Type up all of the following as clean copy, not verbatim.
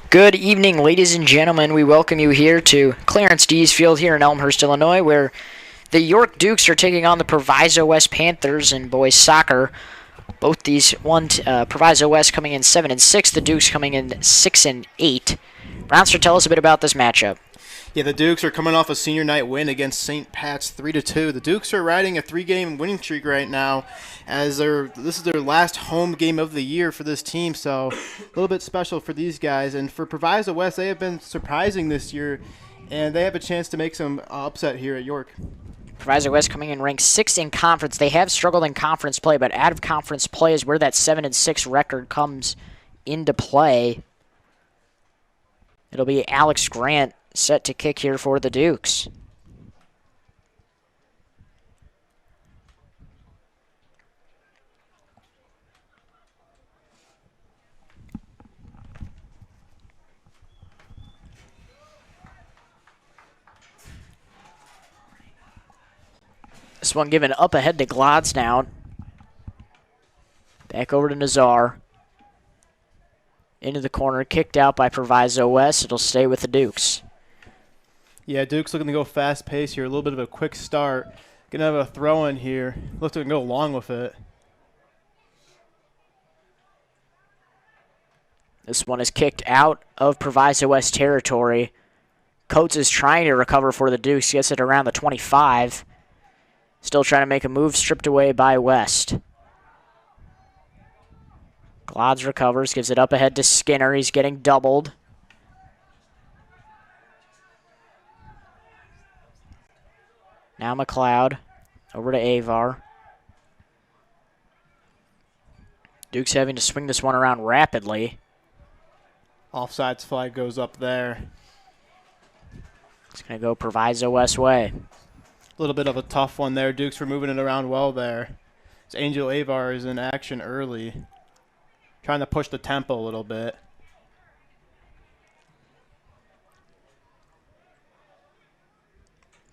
Good evening, ladies and gentlemen. We welcome you here to Clarence Dees Field here in Elmhurst, Illinois, where the York Dukes are taking on the Proviso West Panthers in boys soccer. Both these Proviso West coming in 7-6, the Dukes coming in 6-8. Brownster, tell us a bit about this matchup. Yeah, the Dukes are coming off a senior night win against St. Pat's 3-2. The Dukes are riding a 3-game winning streak right now, as this is their last home game of the year for this team, so a little bit special for these guys. And for Proviso West, they have been surprising this year, and they have a chance to make some upset here at York. Proviso West coming in ranked 6th in conference. They have struggled in conference play, but out of conference play is where that 7-6 record comes into play. It'll be Alex Grant set to kick here for the Dukes. This one given up ahead to Glodz now. Back over to Nazar. Into the corner, kicked out by Proviso West. It'll stay with the Dukes. Yeah, Dukes looking to go fast pace here. A little bit of a quick start. Gonna have a throw in here. Looks like we can go along with it. This one is kicked out of Proviso West territory. Coates is trying to recover for the Dukes. Gets it around the 25. Still trying to make a move, stripped away by West. Glodz recovers, gives it up ahead to Skinner. He's getting doubled. Now McLeod over to Avar. Dukes having to swing this one around rapidly. Offsides flag goes up there. It's going to go Proviso West way. A little bit of a tough one there. Dukes were moving it around well there. As Angel Avar is in action early. Trying to push the tempo a little bit.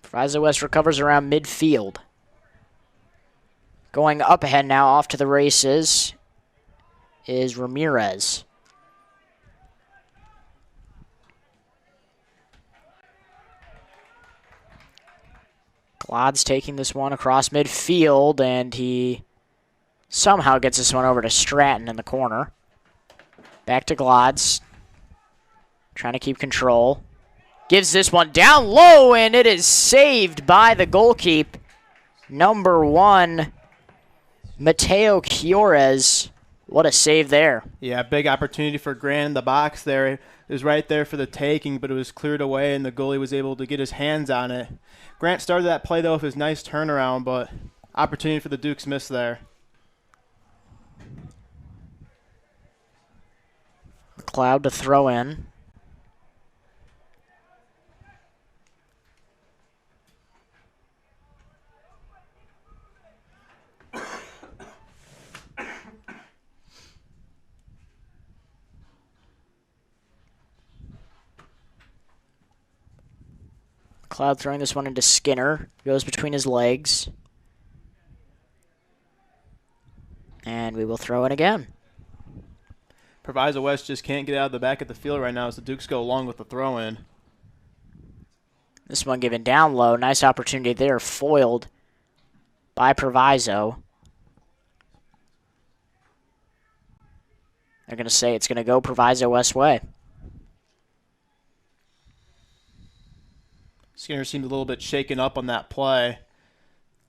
Proviso West recovers around midfield. Going up ahead now, off to the races, is Ramirez. Glodz taking this one across midfield, and he somehow gets this one over to Stratton in the corner. Back to Glodz. Trying to keep control. Gives this one down low, and it is saved by the goalkeep. Number 1, Mateo Chiores. What a save there. Yeah, big opportunity for Grant in the box there. It was right there for the taking, but it was cleared away, and the goalie was able to get his hands on it. Grant started that play, though, with his nice turnaround, but opportunity for the Dukes missed there. McLeod to throw in. McLeod throwing this one into Skinner. Goes between his legs. And we will throw it again. Proviso West just can't get out of the back of the field right now as the Dukes go along with the throw-in. This one given down low. Nice opportunity there. Foiled by Proviso. They're going to say it's going to go Proviso West way. Skinner seemed a little bit shaken up on that play.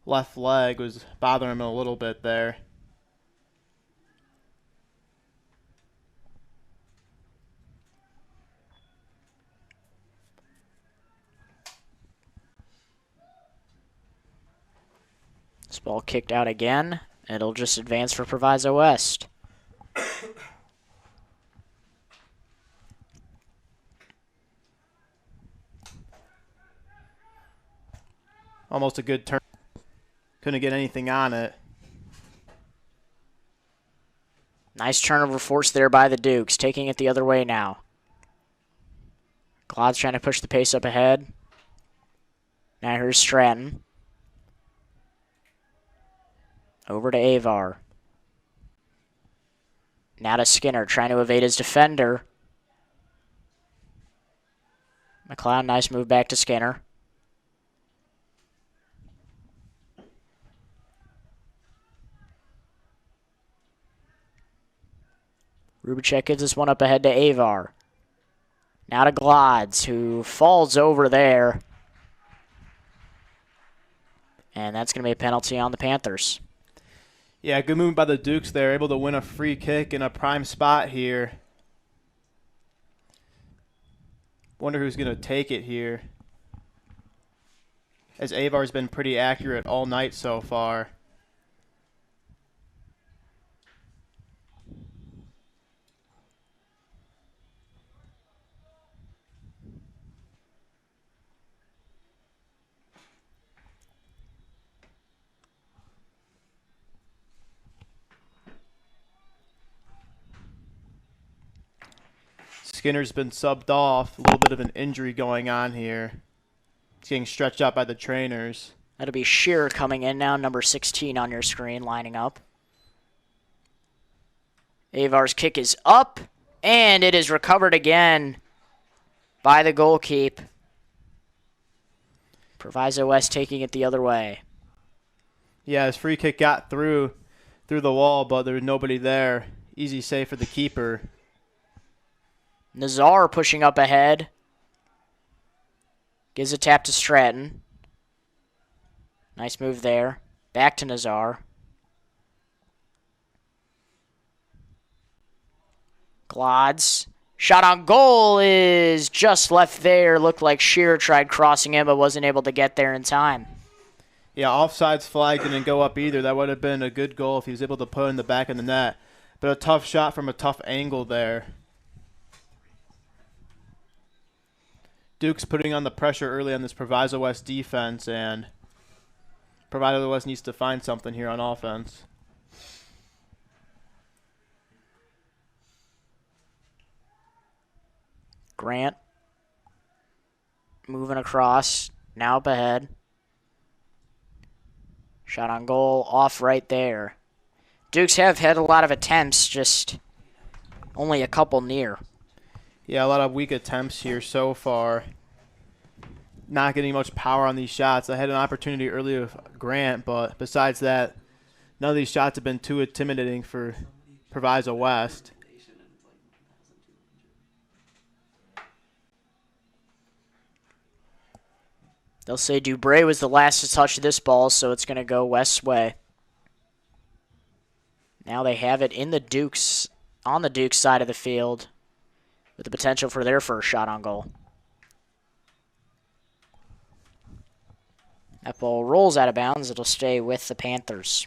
Left leg was bothering him a little bit there. This ball kicked out again. It'll just advance for Proviso West. Almost a good turn. Couldn't get anything on it. Nice turnover force there by the Dukes, taking it the other way now. Glodz trying to push the pace up ahead. Now here's Stratton. Over to Avar. Now to Skinner, trying to evade his defender. McLeod, nice move back to Skinner. Rubicek gives this one up ahead to Avar. Now to Glods, who falls over there. And that's going to be a penalty on the Panthers. Yeah, good move by the Dukes there. Able to win a free kick in a prime spot here. Wonder who's going to take it here, as Avar's been pretty accurate all night so far. Skinner's been subbed off. A little bit of an injury going on here. He's getting stretched out by the trainers. That'll be Shearer coming in now, number 16 on your screen, lining up. Avar's kick is up, and it is recovered again by the goalkeep. Proviso West taking it the other way. Yeah, his free kick got through the wall, but there was nobody there. Easy save for the keeper. Nazar pushing up ahead. Gives a tap to Stratton. Nice move there. Back to Nazar. Glods. Shot on goal is just left there. Looked like Shearer tried crossing him, but wasn't able to get there in time. Yeah, offsides flag didn't go up either. That would have been a good goal if he was able to put it in the back of the net. But a tough shot from a tough angle there. Duke's putting on the pressure early on this Proviso West defense, and Proviso West needs to find something here on offense. Grant moving across, now up ahead. Shot on goal, off right there. Dukes have had a lot of attempts, just only a couple near. Yeah, a lot of weak attempts here so far. Not getting much power on these shots. I had an opportunity earlier with Grant, but besides that, none of these shots have been too intimidating for Proviso West. They'll say Dubray was the last to touch this ball, so it's going to go West's way. Now they have it in the Dukes, on the Dukes side of the field, with the potential for their first shot on goal. That ball rolls out of bounds. It'll stay with the Panthers.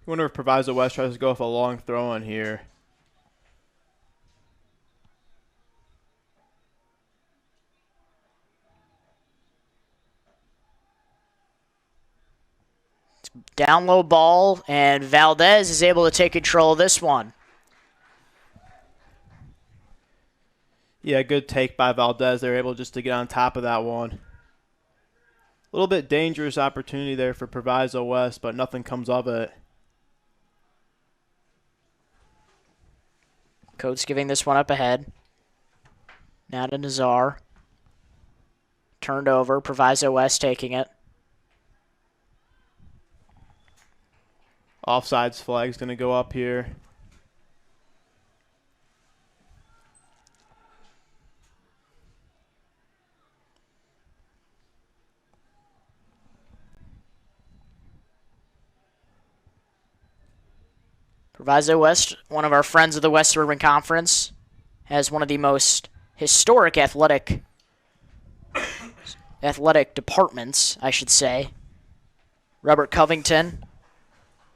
I wonder if Proviso West tries to go with a long throw in here. Down low ball, and Valdez is able to take control of this one. Yeah, good take by Valdez. They were able just to get on top of that one. A little bit dangerous opportunity there for Proviso West, but nothing comes of it. Coates giving this one up ahead. Now to Nazar. Turned over. Proviso West taking it. Offsides flag's going to go up here. Proviso West, one of our friends of the West Suburban Conference, has one of the most historic athletic departments, I should say. Robert Covington,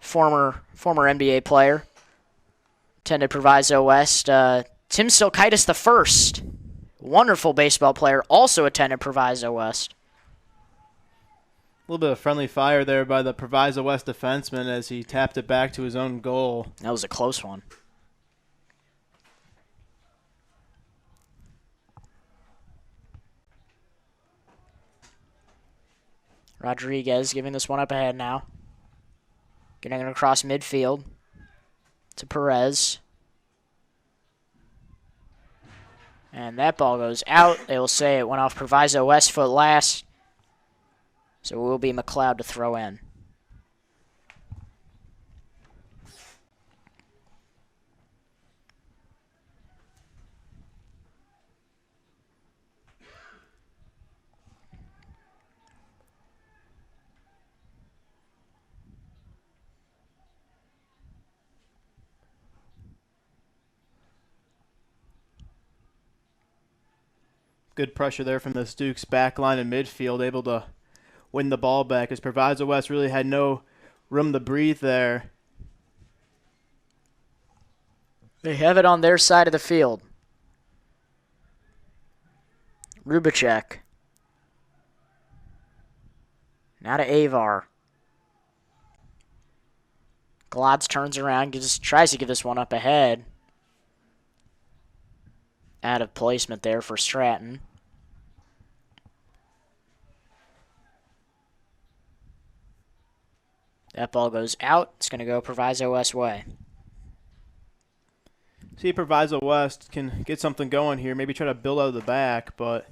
former NBA player, attended Proviso West. Tim Silkaitis the first, wonderful baseball player, also attended Proviso West. A little bit of friendly fire there by the Proviso West defenseman as he tapped it back to his own goal. That was a close one. Rodriguez giving this one up ahead now. Getting it across midfield. to Perez. And that ball goes out. They will say it went off Proviso West foot last. So it will be McLeod to throw in. Good pressure there from the Dukes back line and midfield, able to win the ball back as Proviso West really had no room to breathe there. They have it on their side of the field. Rubicek. Now to Avar. Glodz turns around, tries to get this one up ahead. Out of placement there for Stratton. That ball goes out. It's going to go Proviso West way. See, Proviso West can get something going here. Maybe try to build out of the back, but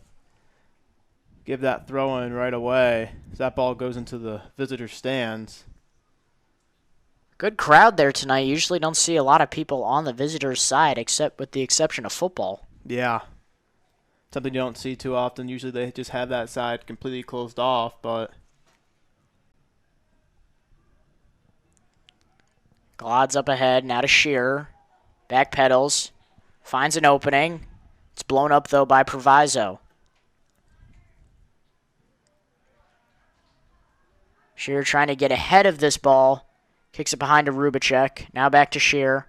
give that throw in right away. That ball goes into the visitor stands. Good crowd there tonight. Usually don't see a lot of people on the visitors' side, except with the exception of football. Yeah. Something you don't see too often. Usually they just have that side completely closed off, but Glod's up ahead, now to Shearer. Back pedals. Finds an opening. It's blown up, though, by Proviso. Shearer trying to get ahead of this ball. Kicks it behind to Rubicek. Now back to Shearer.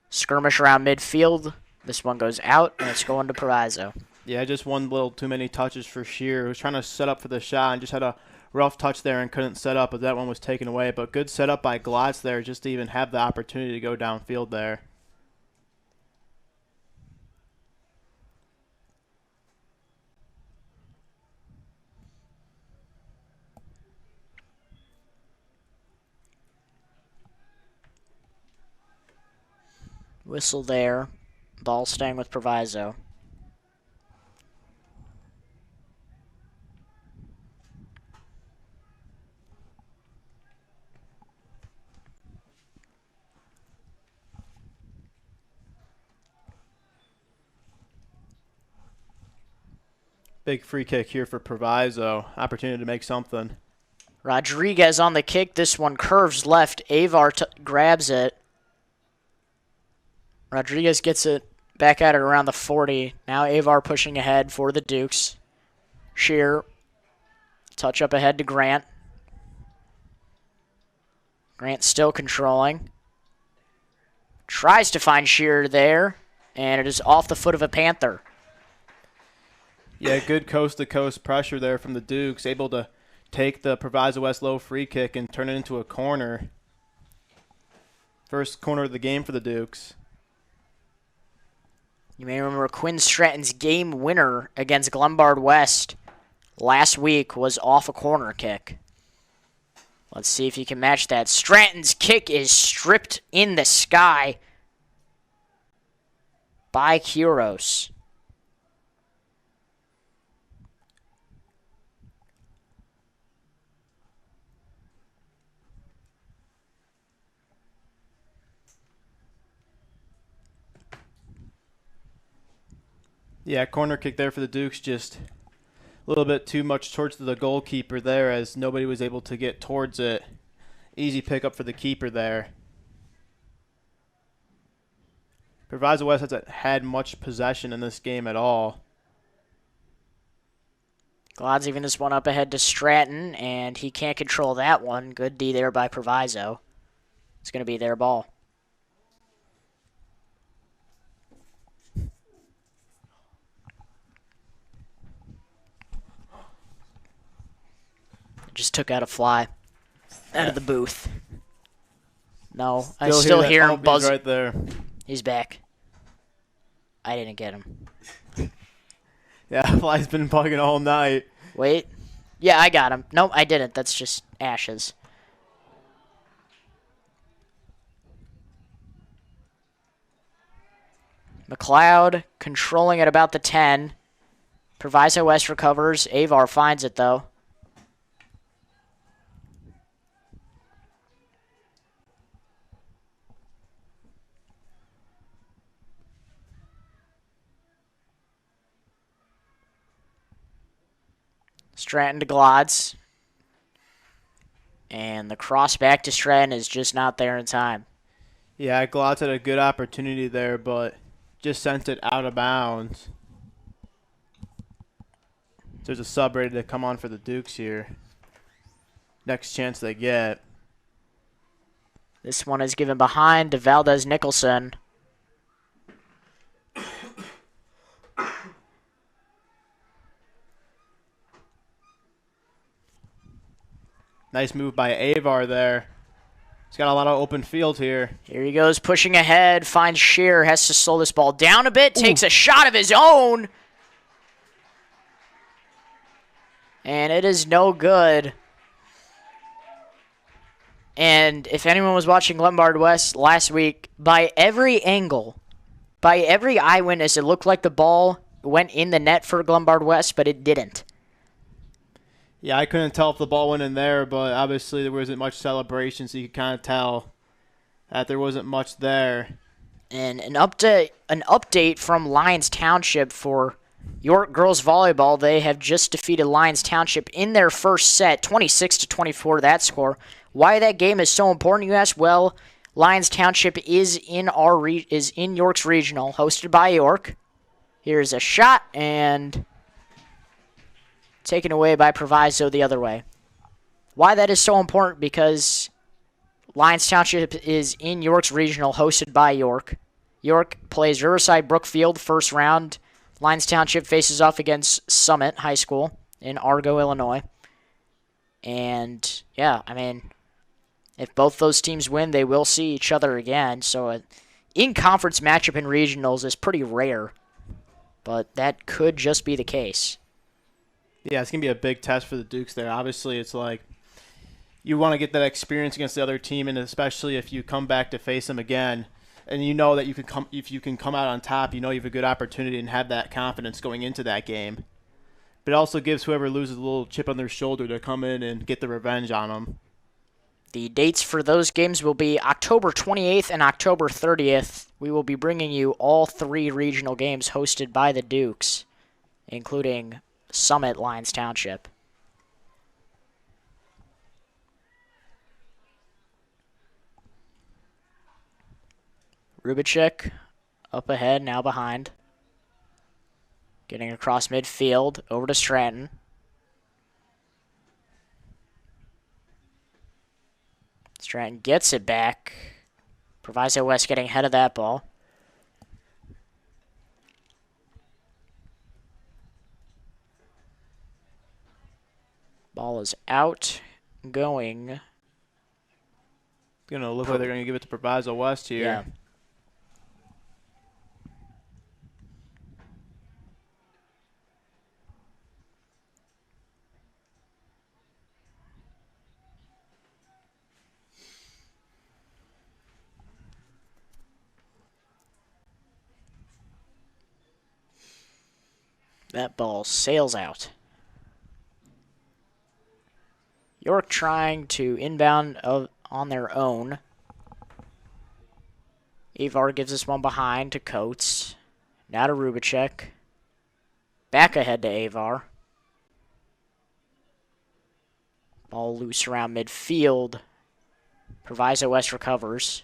Skirmish around midfield. This one goes out, and it's going to Proviso. yeah, just one little too many touches for Shearer, who was trying to set up for the shot and just had a rough touch there and couldn't set up, but that one was taken away. But good setup by Glotz there just to even have the opportunity to go downfield there. Whistle there. Ball staying with Proviso. Big free kick here for Proviso. Opportunity to make something. Rodriguez on the kick. This one curves left. Avar grabs it. Rodriguez gets it back at it around the 40. Now Avar pushing ahead for the Dukes. Shear. Touch up ahead to Grant. Grant still controlling. Tries to find Shearer there, and it is off the foot of a Panther. Yeah, good coast-to-coast pressure there from the Dukes, able to take the Proviso West low free kick and turn it into a corner. First corner of the game for the Dukes. You may remember Quinn Stratton's game winner against Glenbard West last week was off a corner kick. Let's see if you can match that. Stratton's kick is stripped in the sky by Kuros. Yeah, corner kick there for the Dukes, just a little bit too much towards the goalkeeper there as nobody was able to get towards it. Easy pickup for the keeper there. Proviso West hasn't had much possession in this game at all. Glod's even this one up ahead to Stratton, and he can't control that one. Good D there by Proviso. It's going to be their ball. Just took out a fly out of the booth. No, I still hear him buzz. Right there. He's back. I didn't get him. Yeah, fly's been bugging all night. Wait. Yeah, I got him. Nope, I didn't. That's just ashes. McLeod controlling at about the 10. Proviso West recovers. Avar finds it, though. Stratton to Glods. And the cross back to Stratton is just not there in time. Yeah, Glotz had a good opportunity there, but just sent it out of bounds. There's a sub ready to come on for the Dukes here. Next chance they get. This one is given behind to Valdez Nicholson. Nice move by Avar there. He's got a lot of open field here. Here he goes, pushing ahead, finds Shear, has to slow this ball down a bit, takes a shot of his own. And it is no good. And if anyone was watching Lombard West last week, by every angle, by every eyewitness, it looked like the ball went in the net for Lombard West, but it didn't. Yeah, I couldn't tell if the ball went in there, but obviously there wasn't much celebration, so you could kind of tell that there wasn't much there. And an update from Lyons Township for York girls volleyball. They have just defeated Lyons Township in their first set, 26-24. That score. Why that game is so important, you ask? Well, Lyons Township is in York's regional, hosted by York. Here's a shot and taken away by Proviso the other way. Why that is so important? Because Lyons Township is in York's regional, hosted by York. York plays Riverside Brookfield first round. Lyons Township faces off against Summit High School in Argo, Illinois. And, yeah, I mean, if both those teams win, they will see each other again. So an in-conference matchup in regionals is pretty rare. But that could just be the case. Yeah, it's going to be a big test for the Dukes there. Obviously, it's like you want to get that experience against the other team, and especially if you come back to face them again, and you know that if you can come out on top, you know you have a good opportunity and have that confidence going into that game. But it also gives whoever loses a little chip on their shoulder to come in and get the revenge on them. The dates for those games will be October 28th and October 30th. We will be bringing you all 3 regional games hosted by the Dukes, including Summit Lyons Township. Rubicek up ahead, now behind. Getting across midfield, over to Stratton. Stratton gets it back. Proviso West getting ahead of that ball. Ball is out, going. It's going to look like they're going to give it to Proviso West here. Yeah. That ball sails out. York trying to inbound on their own. Avar gives this one behind to Coates. Now to Rubicek. Back ahead to Avar. Ball loose around midfield. Proviso West recovers.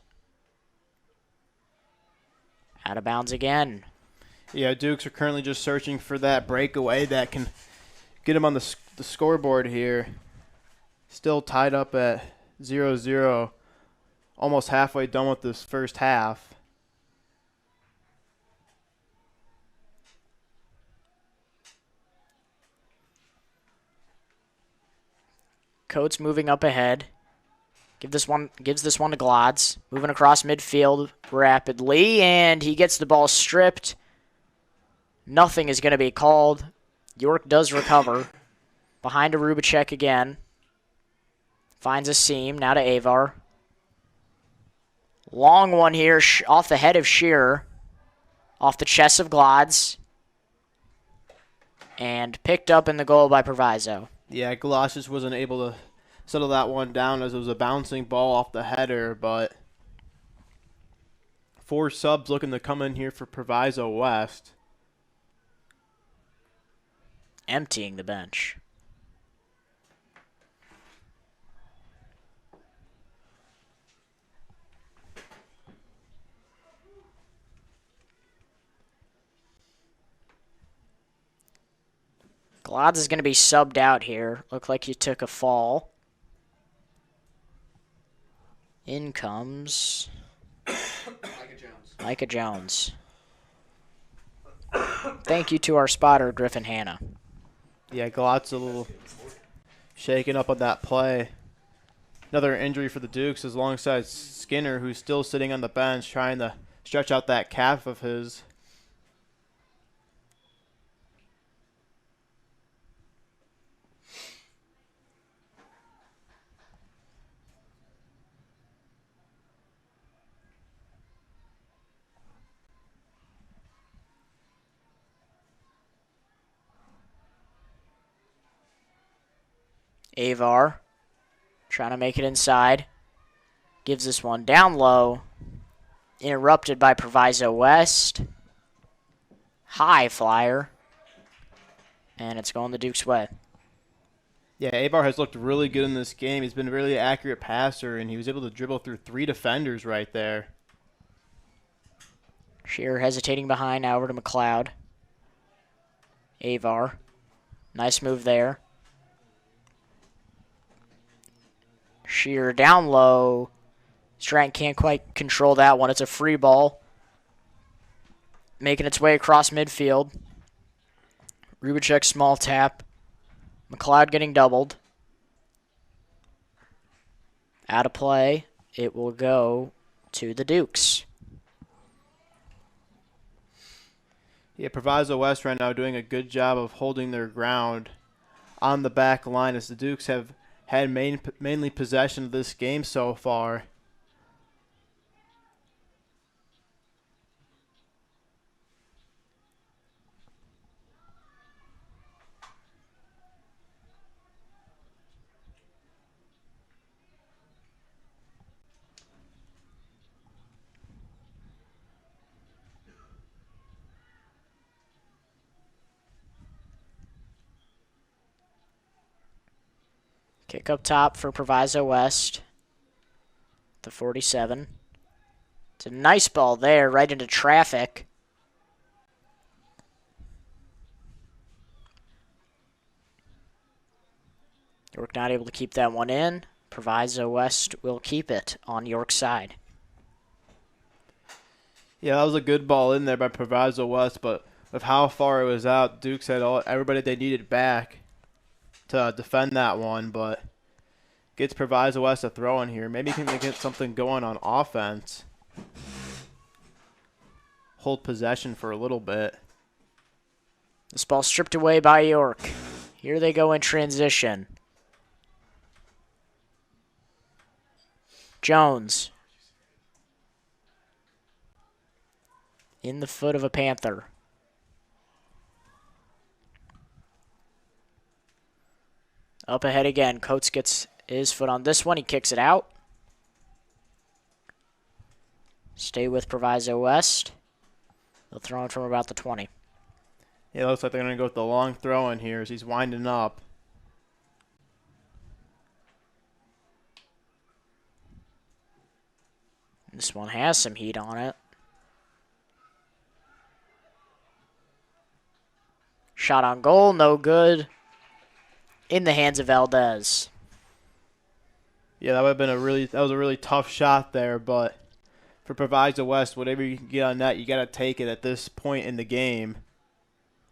Out of bounds again. Yeah, Dukes are currently just searching for that breakaway that can get them on the scoreboard here. Still tied up at 0-0. Almost halfway done with this first half. Coates moving up ahead. Gives this one to Glods. Moving across midfield rapidly, and he gets the ball stripped. Nothing is going to be called. York does recover. Behind to Rubicek again. Finds a seam. Now to Avar. Long one here off the head of Shearer. Off the chest of Glods. And picked up in the goal by Proviso. Yeah, Gloss just wasn't able to settle that one down as it was a bouncing ball off the header, but 4 subs looking to come in here for Proviso West. Emptying the bench. Glods is going to be subbed out here. Looked like he took a fall. In comes Micah Jones. Thank you to our spotter, Griffin Hanna. Yeah, Glott's a little shaken up on that play. Another injury for the Dukes is alongside Skinner, who's still sitting on the bench trying to stretch out that calf of his. Avar trying to make it inside. Gives this one down low. Interrupted by Proviso West. High flyer. And it's going the Duke's way. Yeah, Avar has looked really good in this game. He's been a really accurate passer, and he was able to dribble through 3 defenders right there. Shearer hesitating behind, now over to McLeod. Avar. Nice move there. Shearer down low. Stratton can't quite control that one. It's a free ball. Making its way across midfield. Rubicek small tap. McLeod getting doubled. Out of play. It will go to the Dukes. Yeah, Proviso West right now doing a good job of holding their ground on the back line as the Dukes have had mainly possession of this game so far. Kick up top for Proviso West. The 47. It's a nice ball there, right into traffic. York not able to keep that one in. Proviso West will keep it on York's side. Yeah, that was a good ball in there by Proviso West, but with how far it was out, Dukes had everybody they needed back to defend that one, but gets Proviso West a throw in here. Maybe he can get something going on offense. Hold possession for a little bit. This ball stripped away by York. Here they go in transition. Jones. In the foot of a Panther. Up ahead again. Coates gets his foot on this one. He kicks it out. Stay with Proviso West. They'll throw it from about the 20. Yeah, it looks like they're going to go with the long throw in here as he's winding up. This one has some heat on it. Shot on goal, no good. In the hands of Valdez. Yeah, that would have been that was a really tough shot there, but for Proviso West, whatever you can get on that, you got to take it at this point in the game.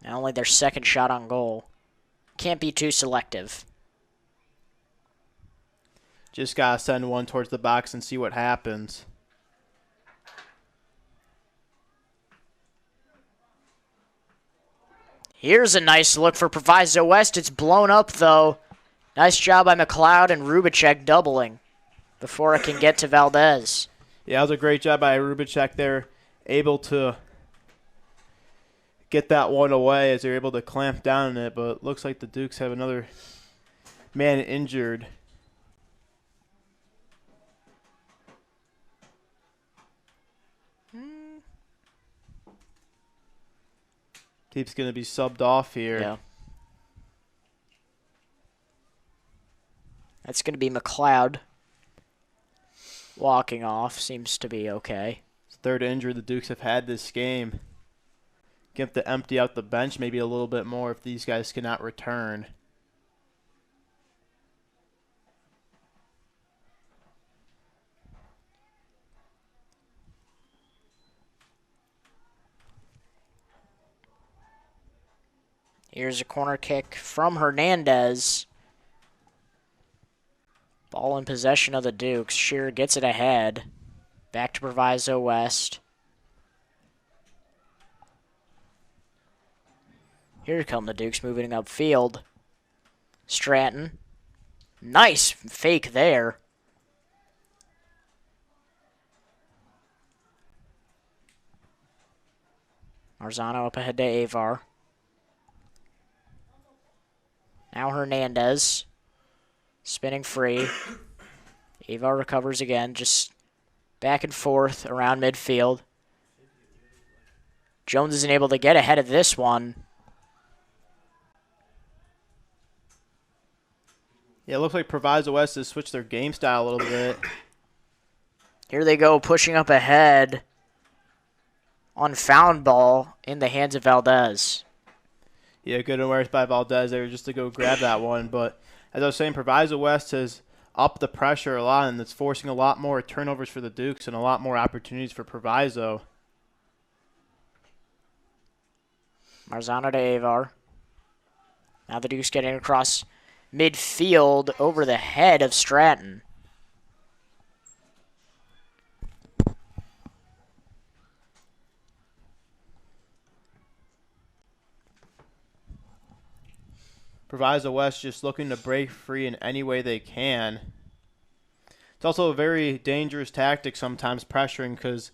Not only their second shot on goal. Can't be too selective. Just got to send one towards the box and see what happens. Here's a nice look for Proviso West. It's blown up, though. Nice job by McLeod and Rubicek doubling before it can get to Valdez. Yeah, that was a great job by Rubicek there. Able to get that one away as they're able to clamp down on it, but it looks like the Dukes have another man injured. Keeps going to be subbed off here. Yeah. That's going to be McLeod. Walking off seems to be okay. Third injury the Dukes have had this game. Get to empty out the bench maybe a little bit more if these guys cannot return. Here's a corner kick from Hernandez. Ball in possession of the Dukes. Shearer gets it ahead. Back to Proviso West. Here come the Dukes moving upfield. Stratton. Nice fake there. Marzano up ahead to Avar. Now Hernandez. Spinning free. Avar recovers again. Just back and forth around midfield. Jones isn't able to get ahead of this one. Yeah, it looks like Proviso West has switched their game style a little bit. Here they go, pushing up ahead on found ball in the hands of Valdez. Yeah, good awareness by Valdez there just to go grab that one. But as I was saying, Proviso West has upped the pressure a lot, and it's forcing a lot more turnovers for the Dukes and a lot more opportunities for Proviso. Marzano to Avar. Now the Dukes getting across midfield over the head of Stratton. Proviso West just looking to break free in any way they can. It's also a very dangerous tactic sometimes, pressuring, because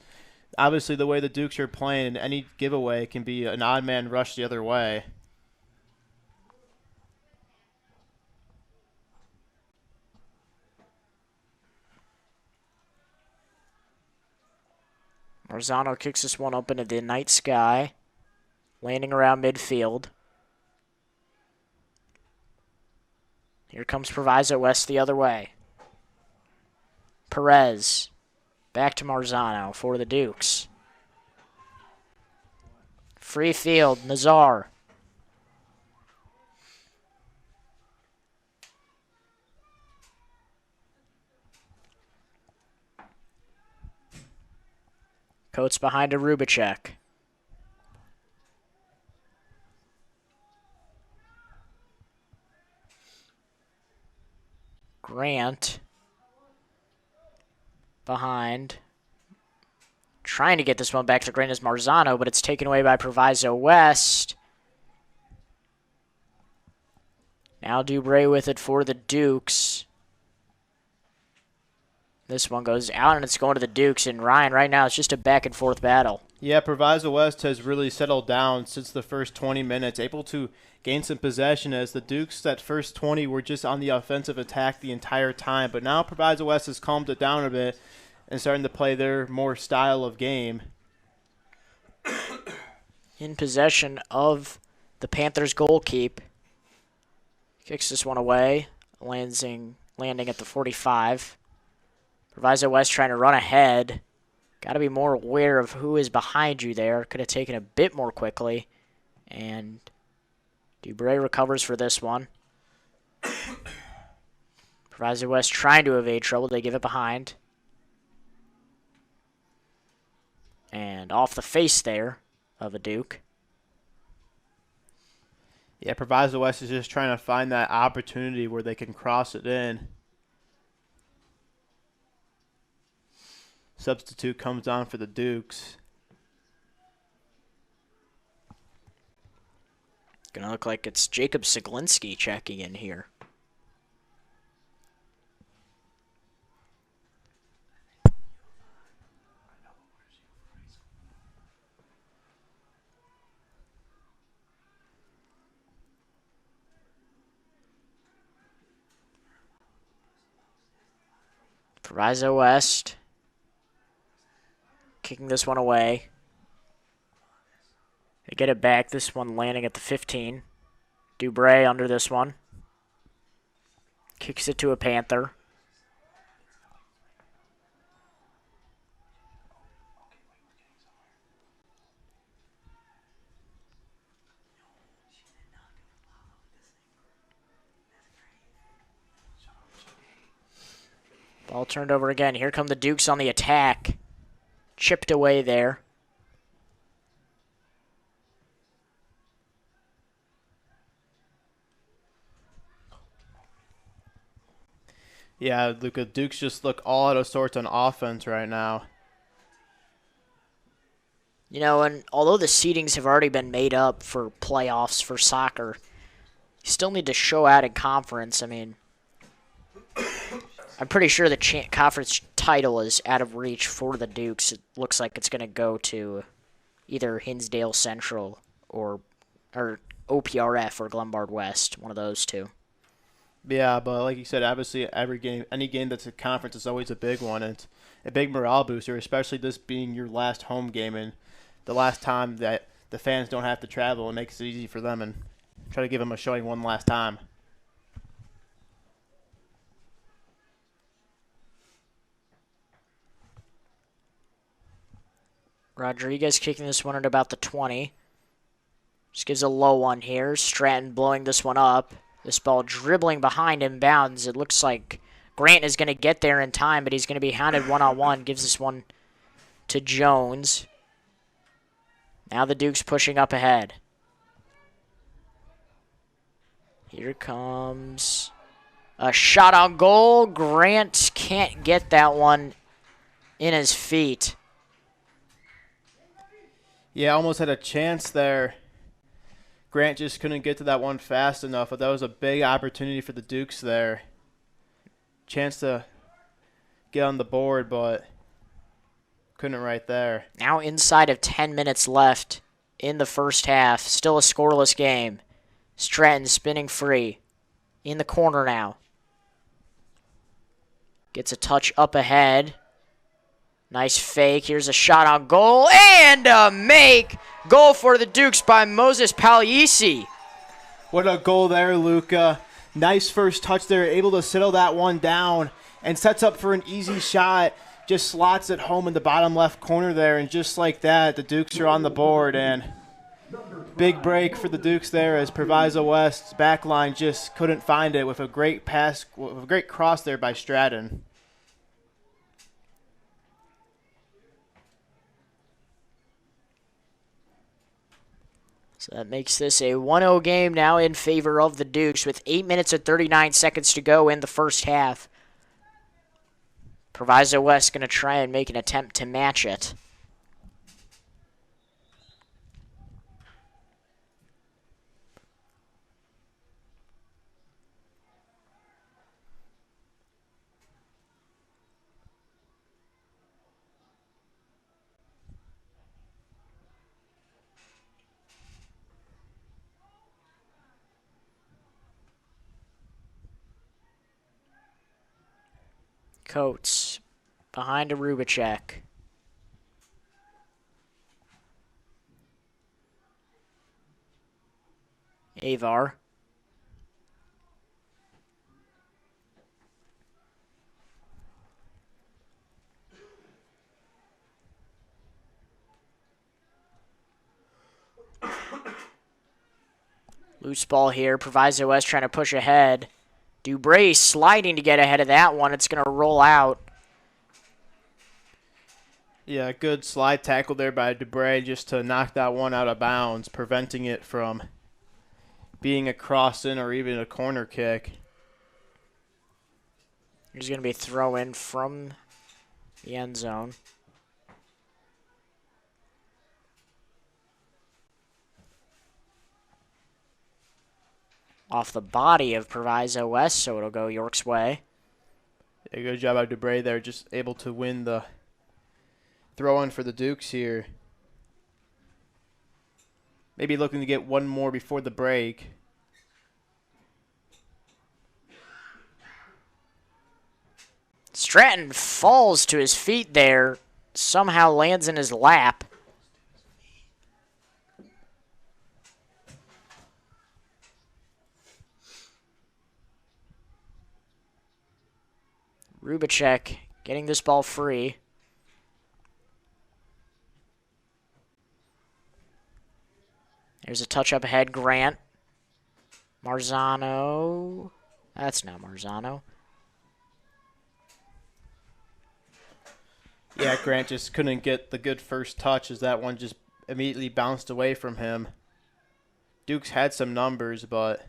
obviously the way the Dukes are playing, in any giveaway can be an odd man rush the other way. Marzano kicks this one up into the night sky, landing around midfield. Here comes Proviso West the other way. Perez. Back to Marzano for the Dukes. Free field, Nazar. Coates behind to Rubicek. Grant behind. Trying to get this one back to Grant as Marzano, but it's taken away by Proviso West. Now Dubray with it for the Dukes. This one goes out, and it's going to the Dukes. And Ryan, right now, it's just a back-and-forth battle. Yeah, Proviso West has really settled down since the first 20 minutes, able to gain some possession as the Dukes, that first 20, were just on the offensive attack the entire time. But now Proviso West has calmed it down a bit and starting to play their more style of game. In possession of the Panthers' goal keep. Kicks this one away, landing at the 45. Proviso West trying to run ahead. Got to be more aware of who is behind you there. Could have taken a bit more quickly. And Dubray recovers for this one. Proviso West trying to evade trouble. They give it behind. And off the face there of a Duke. Yeah, Proviso West is just trying to find that opportunity where they can cross it in. Substitute comes on for the Dukes. Gonna look like it's Jacob Siglinski checking in here. Proviso West kicking this one away. They get it back. This one landing at the 15. Dubray under this one. Kicks it to a Panther. Ball turned over again. Here come the Dukes on the attack. Chipped away there. Yeah, Luca, Dukes just look all out of sorts on offense right now. You know, and although the seedings have already been made up for playoffs for soccer, you still need to show out in conference. I mean, I'm pretty sure the conference title is out of reach for the Dukes. It looks like it's going to go to either Hinsdale Central or OPRF or Glenbard West, one of those two. Yeah, but like you said, obviously any game that's a conference is always a big one. It's a big morale booster, especially this being your last home game and the last time that the fans don't have to travel. It makes it easy for them and try to give them a showing one last time. Rodriguez kicking this one at about the 20. Just gives a low one here. Stratton blowing this one up. This ball dribbling behind him, bounds. It looks like Grant is going to get there in time, but he's going to be hounded one-on-one. Gives this one to Jones. Now the Dukes pushing up ahead. Here comes a shot on goal. Grant can't get that one in his feet. Yeah, almost had a chance there. Grant just couldn't get to that one fast enough, but that was a big opportunity for the Dukes there. Chance to get on the board, but couldn't right there. Now inside of 10 minutes left in the first half. Still a scoreless game. Stratton spinning free. In the corner now. Gets a touch up ahead. Nice fake. Here's a shot on goal. And a make. Goal for the Dukes by Moses Pagliese. What a goal there, Luca. Nice first touch there. Able to settle that one down and sets up for an easy shot. Just slots it home in the bottom left corner there. And just like that, the Dukes are on the board. And big break for the Dukes there as Proviso West's back line just couldn't find it with a great pass, with a great cross there by Stratton. So that makes this a 1-0 game now in favor of the Dukes with 8 minutes and 39 seconds to go in the first half. Proviso West going to try and make an attempt to match it. Coates behind a Rubicek. Avar. Loose ball here. Proviso West trying to push ahead. Dubray sliding to get ahead of that one. It's going to roll out. Yeah, good slide tackle there by Dubray just to knock that one out of bounds, preventing it from being a cross-in or even a corner kick. There's going to be a throw-in from the end zone. Off the body of Proviso West, so it'll go York's way. Yeah, good job by Dubray there, just able to win the throw-in for the Dukes here. Maybe looking to get one more before the break. Stratton falls to his feet there, somehow lands in his lap. Rubicek getting this ball free. There's a touch up ahead, Grant. Marzano. That's not Marzano. Yeah, Grant just couldn't get the good first touch as that one just immediately bounced away from him. Dukes had some numbers, but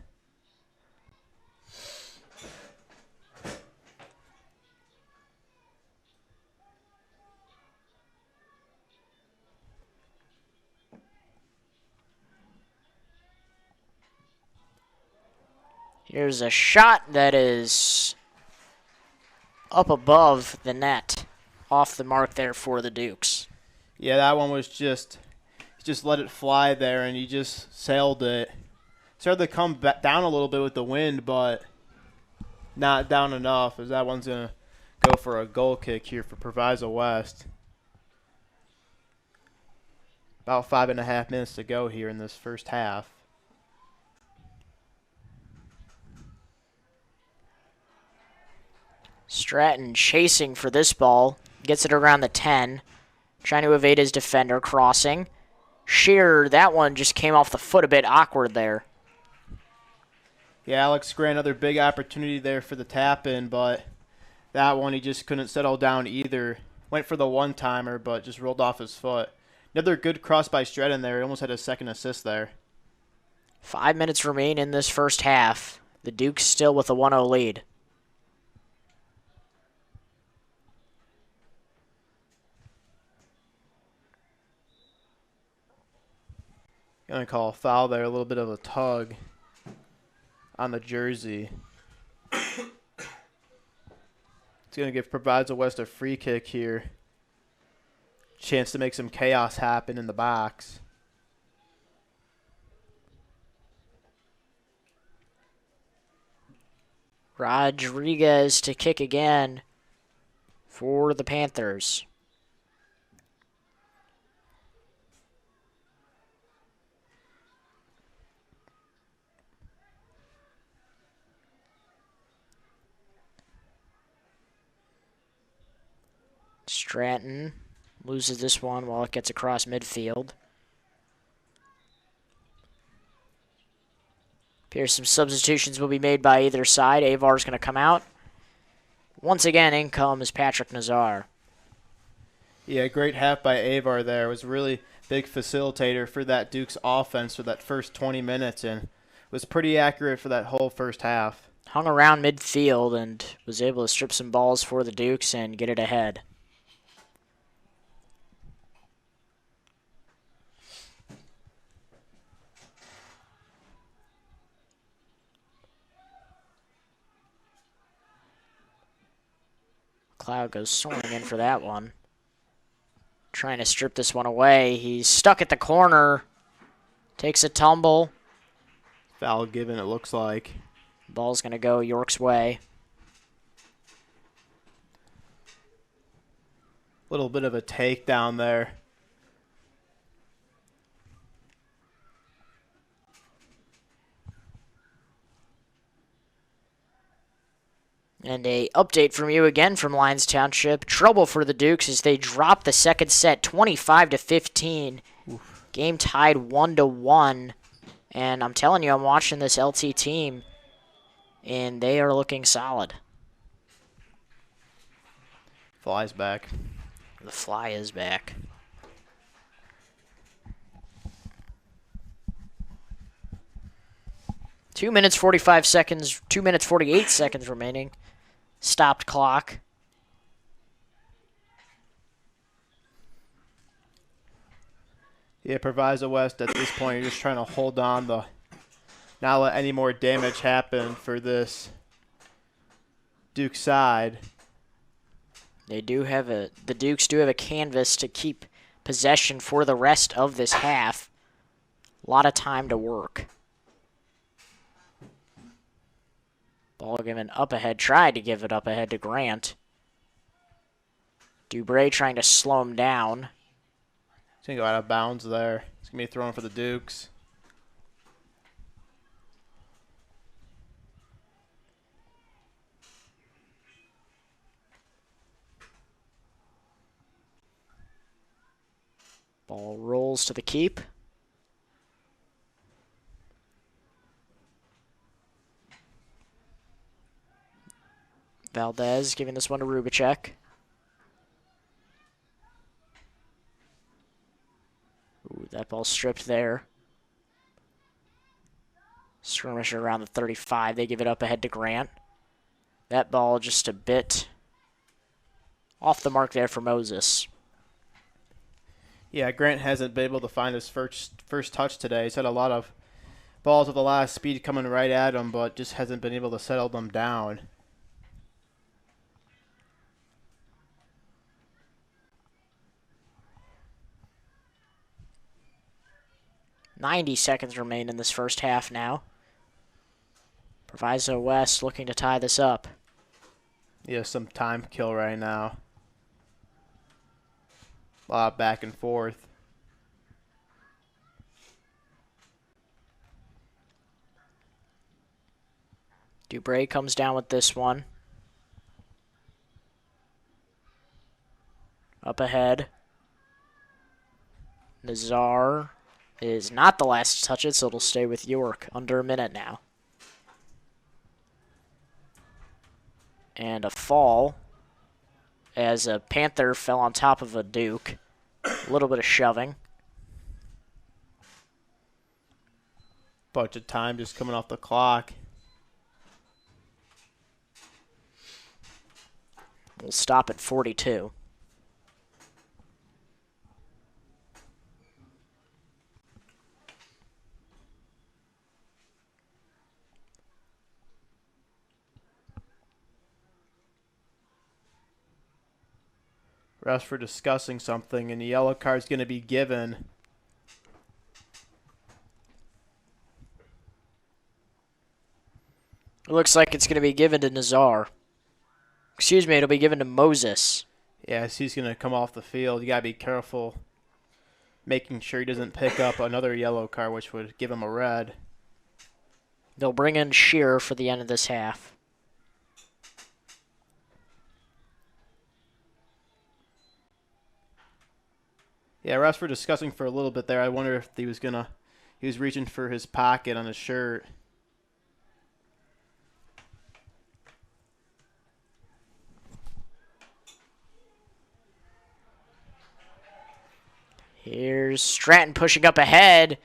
here's a shot that is up above the net. Off the mark there for the Dukes. yeah, that one was just let it fly there, and he just sailed it. Started to come back down a little bit with the wind, but not down enough, as that one's going to go for a goal kick here for Proviso West. About 5.5 minutes to go here in this first half. Stratton chasing for this ball. Gets it around the 10. Trying to evade his defender. Crossing. Shearer, that one just came off the foot a bit awkward there. Yeah, Alex Grant, another big opportunity there for the tap-in, but that one he just couldn't settle down either. Went for the one-timer, but just rolled off his foot. Another good cross by Stratton there. He almost had a second assist there. 5 minutes remain in this first half. The Dukes still with a 1-0 lead. Going to call a foul there, a little bit of a tug on the jersey. It's going to give Proviso West a free kick here. Chance to make some chaos happen in the box. Rodriguez to kick again for the Panthers. Stratton loses this one while it gets across midfield. Appears some substitutions will be made by either side. Avar's going to come out. Once again, in comes Patrick Nazar. Yeah, great half by Avar there. It was a really big facilitator for that Dukes offense for that first 20 minutes and was pretty accurate for that whole first half. Hung around midfield and was able to strip some balls for the Dukes and get it ahead. Cloud goes soaring in for that one. Trying to strip this one away. He's stuck at the corner. Takes a tumble. Foul given, it looks like. Ball's going to go York's way. Little bit of a takedown there. And a update from you again from Lyons Township. Trouble for the Dukes as they drop the second set 25-15. Oof. Game tied 1-1. And I'm telling you, I'm watching this LT team, and they are looking solid. Flies back. The fly is back. Two minutes 45 seconds, 2 minutes 48 seconds remaining. Stopped clock. Yeah, Proviso West at this point, you're just trying to hold on to not let any more damage happen for this Duke side. The Dukes do have a canvas to keep possession for the rest of this half. A lot of time to work. Ball given up ahead, tried to give it up ahead to Grant. Dubray trying to slow him down. He's going to go out of bounds there. It's going to be thrown for the Dukes. Ball rolls to the keep. Valdez giving this one to Rubicek. Ooh, that ball stripped there. Skirmisher around the 35. They give it up ahead to Grant. That ball just a bit off the mark there for Moses. Yeah, Grant hasn't been able to find his first touch today. He's had a lot of balls with a lot of speed coming right at him, but just hasn't been able to settle them down. .90 seconds remain in this first half now. Proviso West looking to tie this up. Yeah, some time kill right now. A lot of back and forth. Dubray comes down with this one. Up ahead. Nazar is not the last to touch it, so it'll stay with York. Under a minute now. And a fall as a Panther fell on top of a Duke. A little bit of shoving. Bunch of time just coming off the clock. We'll stop at 42. Refs for discussing something, and the yellow card's going to be given. It looks like it's going to be given to Nazar. Excuse me, it'll be given to Moses. Yes, he's going to come off the field. You got to be careful making sure he doesn't pick up another yellow card, which would give him a red. They'll bring in Shearer for the end of this half. Yeah, refs were discussing for a little bit there. I wonder if he was reaching for his pocket on his shirt. Here's Stratton pushing up ahead.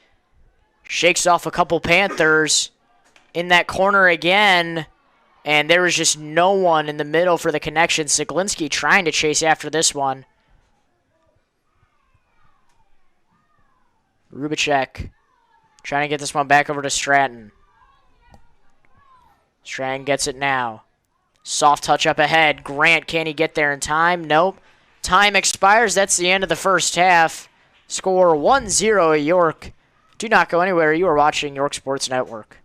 Shakes off a couple Panthers. In that corner again. And there was just no one in the middle for the connection. Siglinski trying to chase after this one. Rubicek trying to get this one back over to Stratton. Stratton gets it now. Soft touch up ahead. Grant, can he get there in time? Nope. Time expires. That's the end of the first half. Score 1-0 at York. Do not go anywhere. You are watching York Sports Network.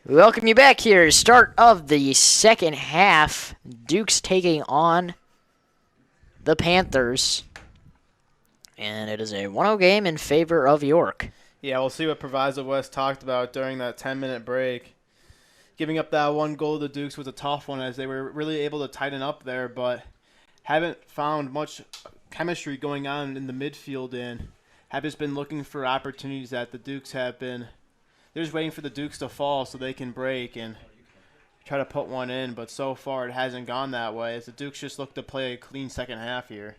We welcome you back here. Start of the second half. Dukes taking on the Panthers. And it is a 1-0 game in favor of York. Yeah, we'll see what Proviso West talked about during that 10-minute break. Giving up that one goal to the Dukes was a tough one as they were really able to tighten up there, but haven't found much chemistry going on in the midfield and have just been looking for opportunities that the Dukes have been. They're just waiting for the Dukes to fall so they can break and try to put one in, but so far it hasn't gone that way as the Dukes just look to play a clean second half here.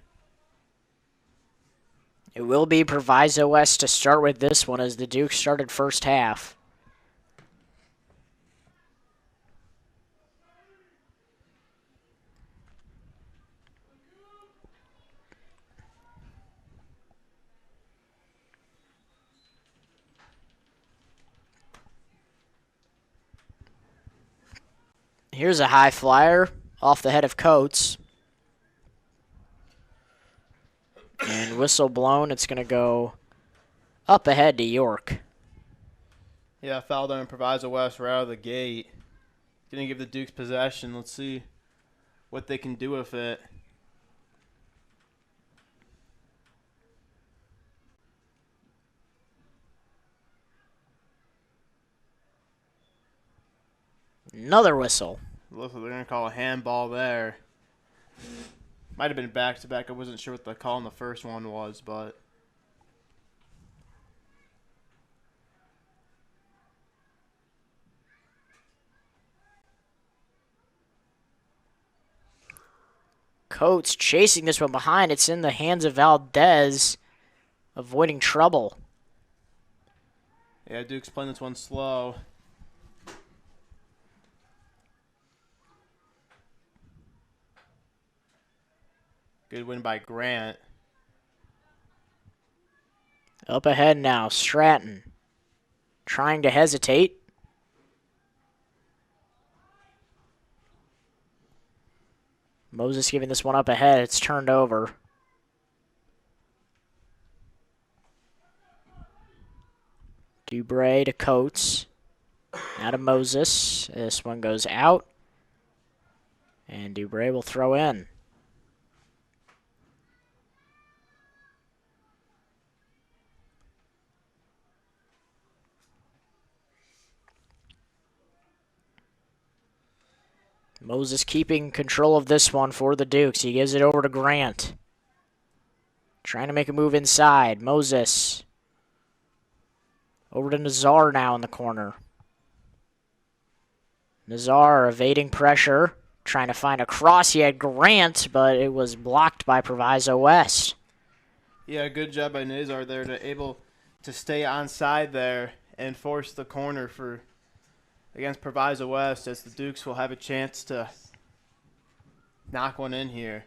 It will be Proviso West to start with this one as the Dukes started first half. Here's a high flyer off the head of Coates. And whistle blown, it's going to go up ahead to York. Yeah, fouled on Proviso West right out of the gate. Gonna give the Dukes possession. Let's see what they can do with it. Another whistle. Looks like they're gonna call a handball there. Might have been back-to-back. I wasn't sure what the call on the first one was, but Coates chasing this one behind. It's in the hands of Valdez, avoiding trouble. yeah, Duke's playing this one slow. Good win by Grant. Up ahead now, Stratton. Trying to hesitate. Moses giving this one up ahead. It's turned over. Dubray to Coates. Now to Moses. This one goes out. And Dubray will throw in. Moses keeping control of this one for the Dukes. He gives it over to Grant. Trying to make a move inside. Moses. Over to Nazar now in the corner. Nazar evading pressure. Trying to find a cross. He had Grant, but it was blocked by Proviso West. Yeah, good job by Nazar there to able to stay onside there and force the corner for against Proviso West as the Dukes will have a chance to knock one in here.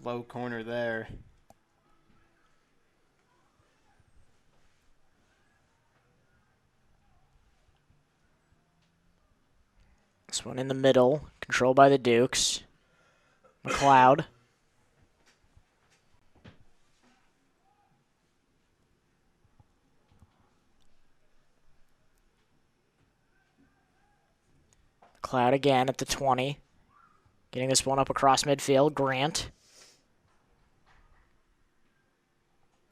Low corner there. This one in the middle, controlled by the Dukes. McLeod. McLeod again at the 20. Getting this one up across midfield. Grant.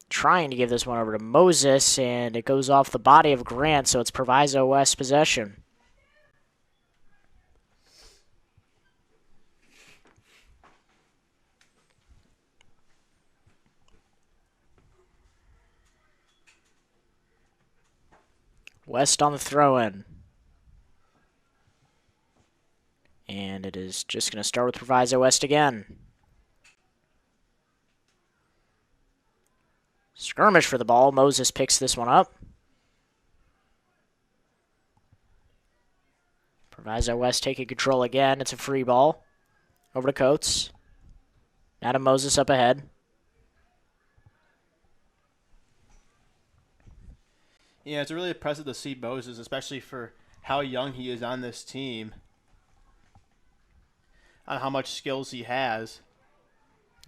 Trying to give this one over to Moses, and it goes off the body of Grant, so it's Proviso West possession. West on the throw-in. And it is just going to start with Proviso West again. Skirmish for the ball. Moses picks this one up. Proviso West taking control again. It's a free ball. Over to Coates. Now to Moses up ahead. Yeah, it's really impressive to see Moses, especially for how young he is on this team, on how much skills he has.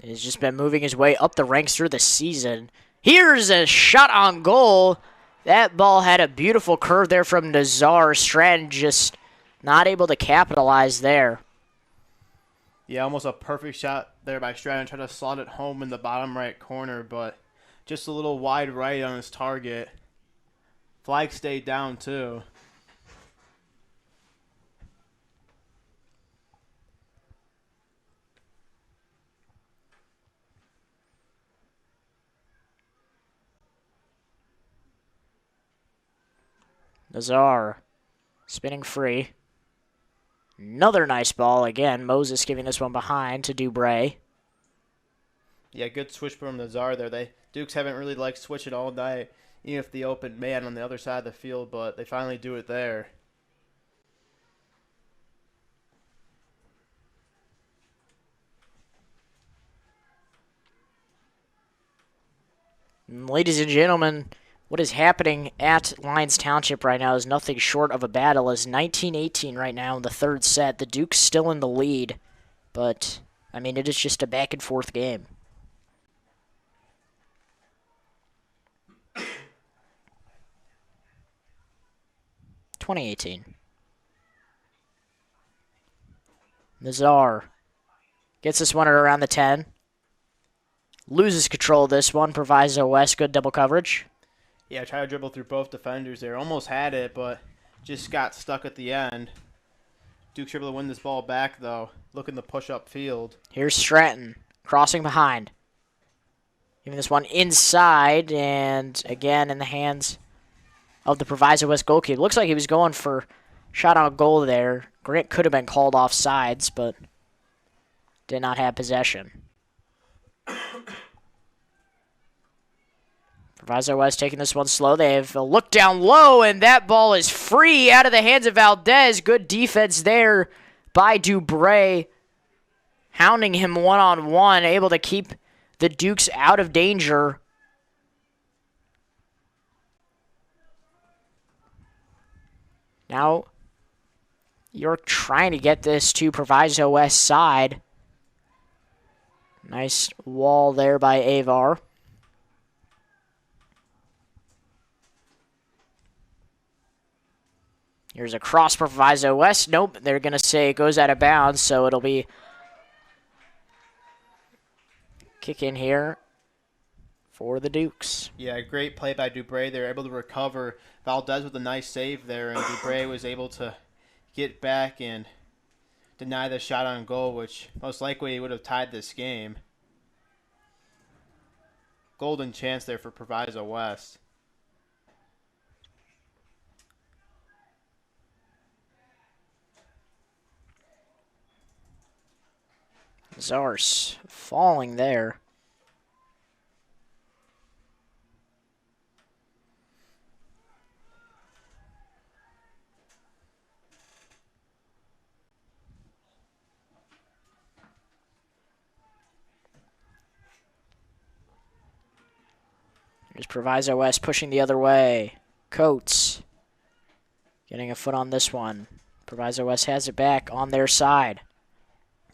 He's just been moving his way up the ranks through the season. Here's a shot on goal. That ball had a beautiful curve there from Nazar. Stratton just not able to capitalize there. Yeah, almost a perfect shot there by Stratton. Tried to slot it home in the bottom right corner, but just a little wide right on his target. Flag stayed down, too. Nazar spinning free. Another nice ball again. Moses giving this one behind to Dubray. Yeah, good switch from Nazar there. Dukes haven't really liked switching all night, even if the open man on the other side of the field, but they finally do it there. Ladies and gentlemen, what is happening at Lyons Township right now is nothing short of a battle. It's 19-18 right now in the third set. The Duke's still in the lead, but, I mean, it is just a back-and-forth game. (2018) Nazar gets this one at around the 10. Loses control of this one. Proviso West, good double coverage. Yeah, try to dribble through both defenders there. Almost had it, but just got stuck at the end. Duke's able to win this ball back, though. Looking to push up field. Here's Stratton crossing behind. Giving this one inside, and again in the hands of the Proviso West goalkeeper. Looks like he was going for shot on goal there. Grant could have been called off sides, but did not have possession. Proviso West taking this one slow. They have a look down low, and that ball is free out of the hands of Valdez. Good defense there by Dubray. Hounding him one-on-one, able to keep the Dukes out of danger. Now, York trying to get this to Proviso West side. Nice wall there by Avar. Here's a cross for Proviso West. Nope, they're going to say it goes out of bounds, so it'll be kick in here for the Dukes. Yeah, great play by Dubray. They were able to recover. Valdez with a nice save there, and Dubray was able to get back and deny the shot on goal, which most likely would have tied this game. Golden chance there for Proviso West. Zars falling there. Here's Proviso West pushing the other way. Coates getting a foot on this one. Proviso West has it back on their side.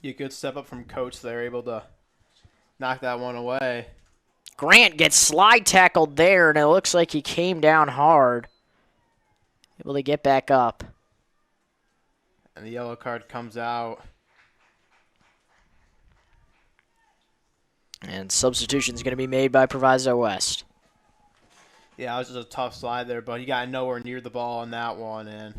You good step up from Coates there, able to knock that one away. Grant gets slide tackled there, and it looks like he came down hard. Able to get back up. And the yellow card comes out. And substitution is going to be made by Proviso West. Yeah, it was just a tough slide there, but he got nowhere near the ball on that one, and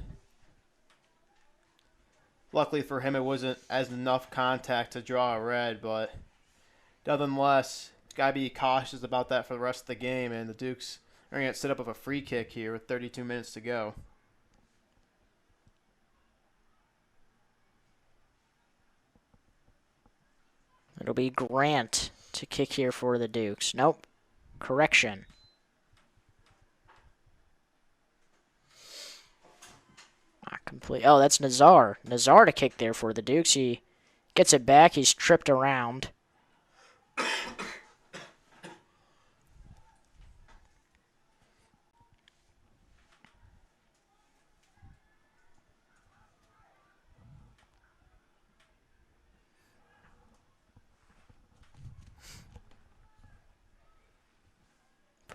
luckily for him, it wasn't as enough contact to draw a red, but nonetheless, got to be cautious about that for the rest of the game, and the Dukes are going to set up with a free kick here with 32 minutes to go. It'll be Grant to kick here for the Dukes. Nope. Correction. Not complete. Oh, that's Nazar. Nazar to kick there for the Dukes. He gets it back. He's tripped around.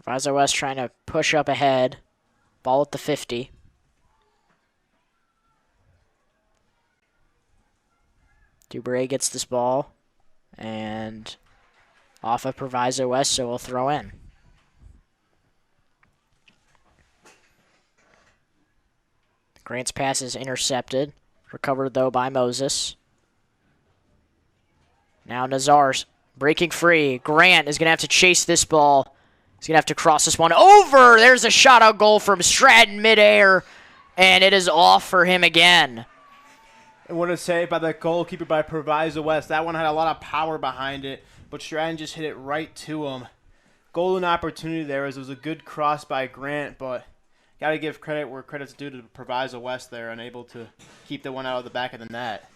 Proviso West trying to push up ahead. Ball at the 50. Dubray gets this ball. And off of Proviso West, so we'll throw in. Grant's pass is intercepted. Recovered, though, by Moses. Now Nazar's breaking free. Grant is going to have to chase this ball. He's going to have to cross this one over. There's a shot out goal from Stratton midair, and it is off for him again. I want to say by the goalkeeper by Proviso West, that one had a lot of power behind it, but Stratton just hit it right to him. Golden opportunity there as it was a good cross by Grant, but got to give credit where credit's due to Proviso West there, unable to keep the one out of the back of the net.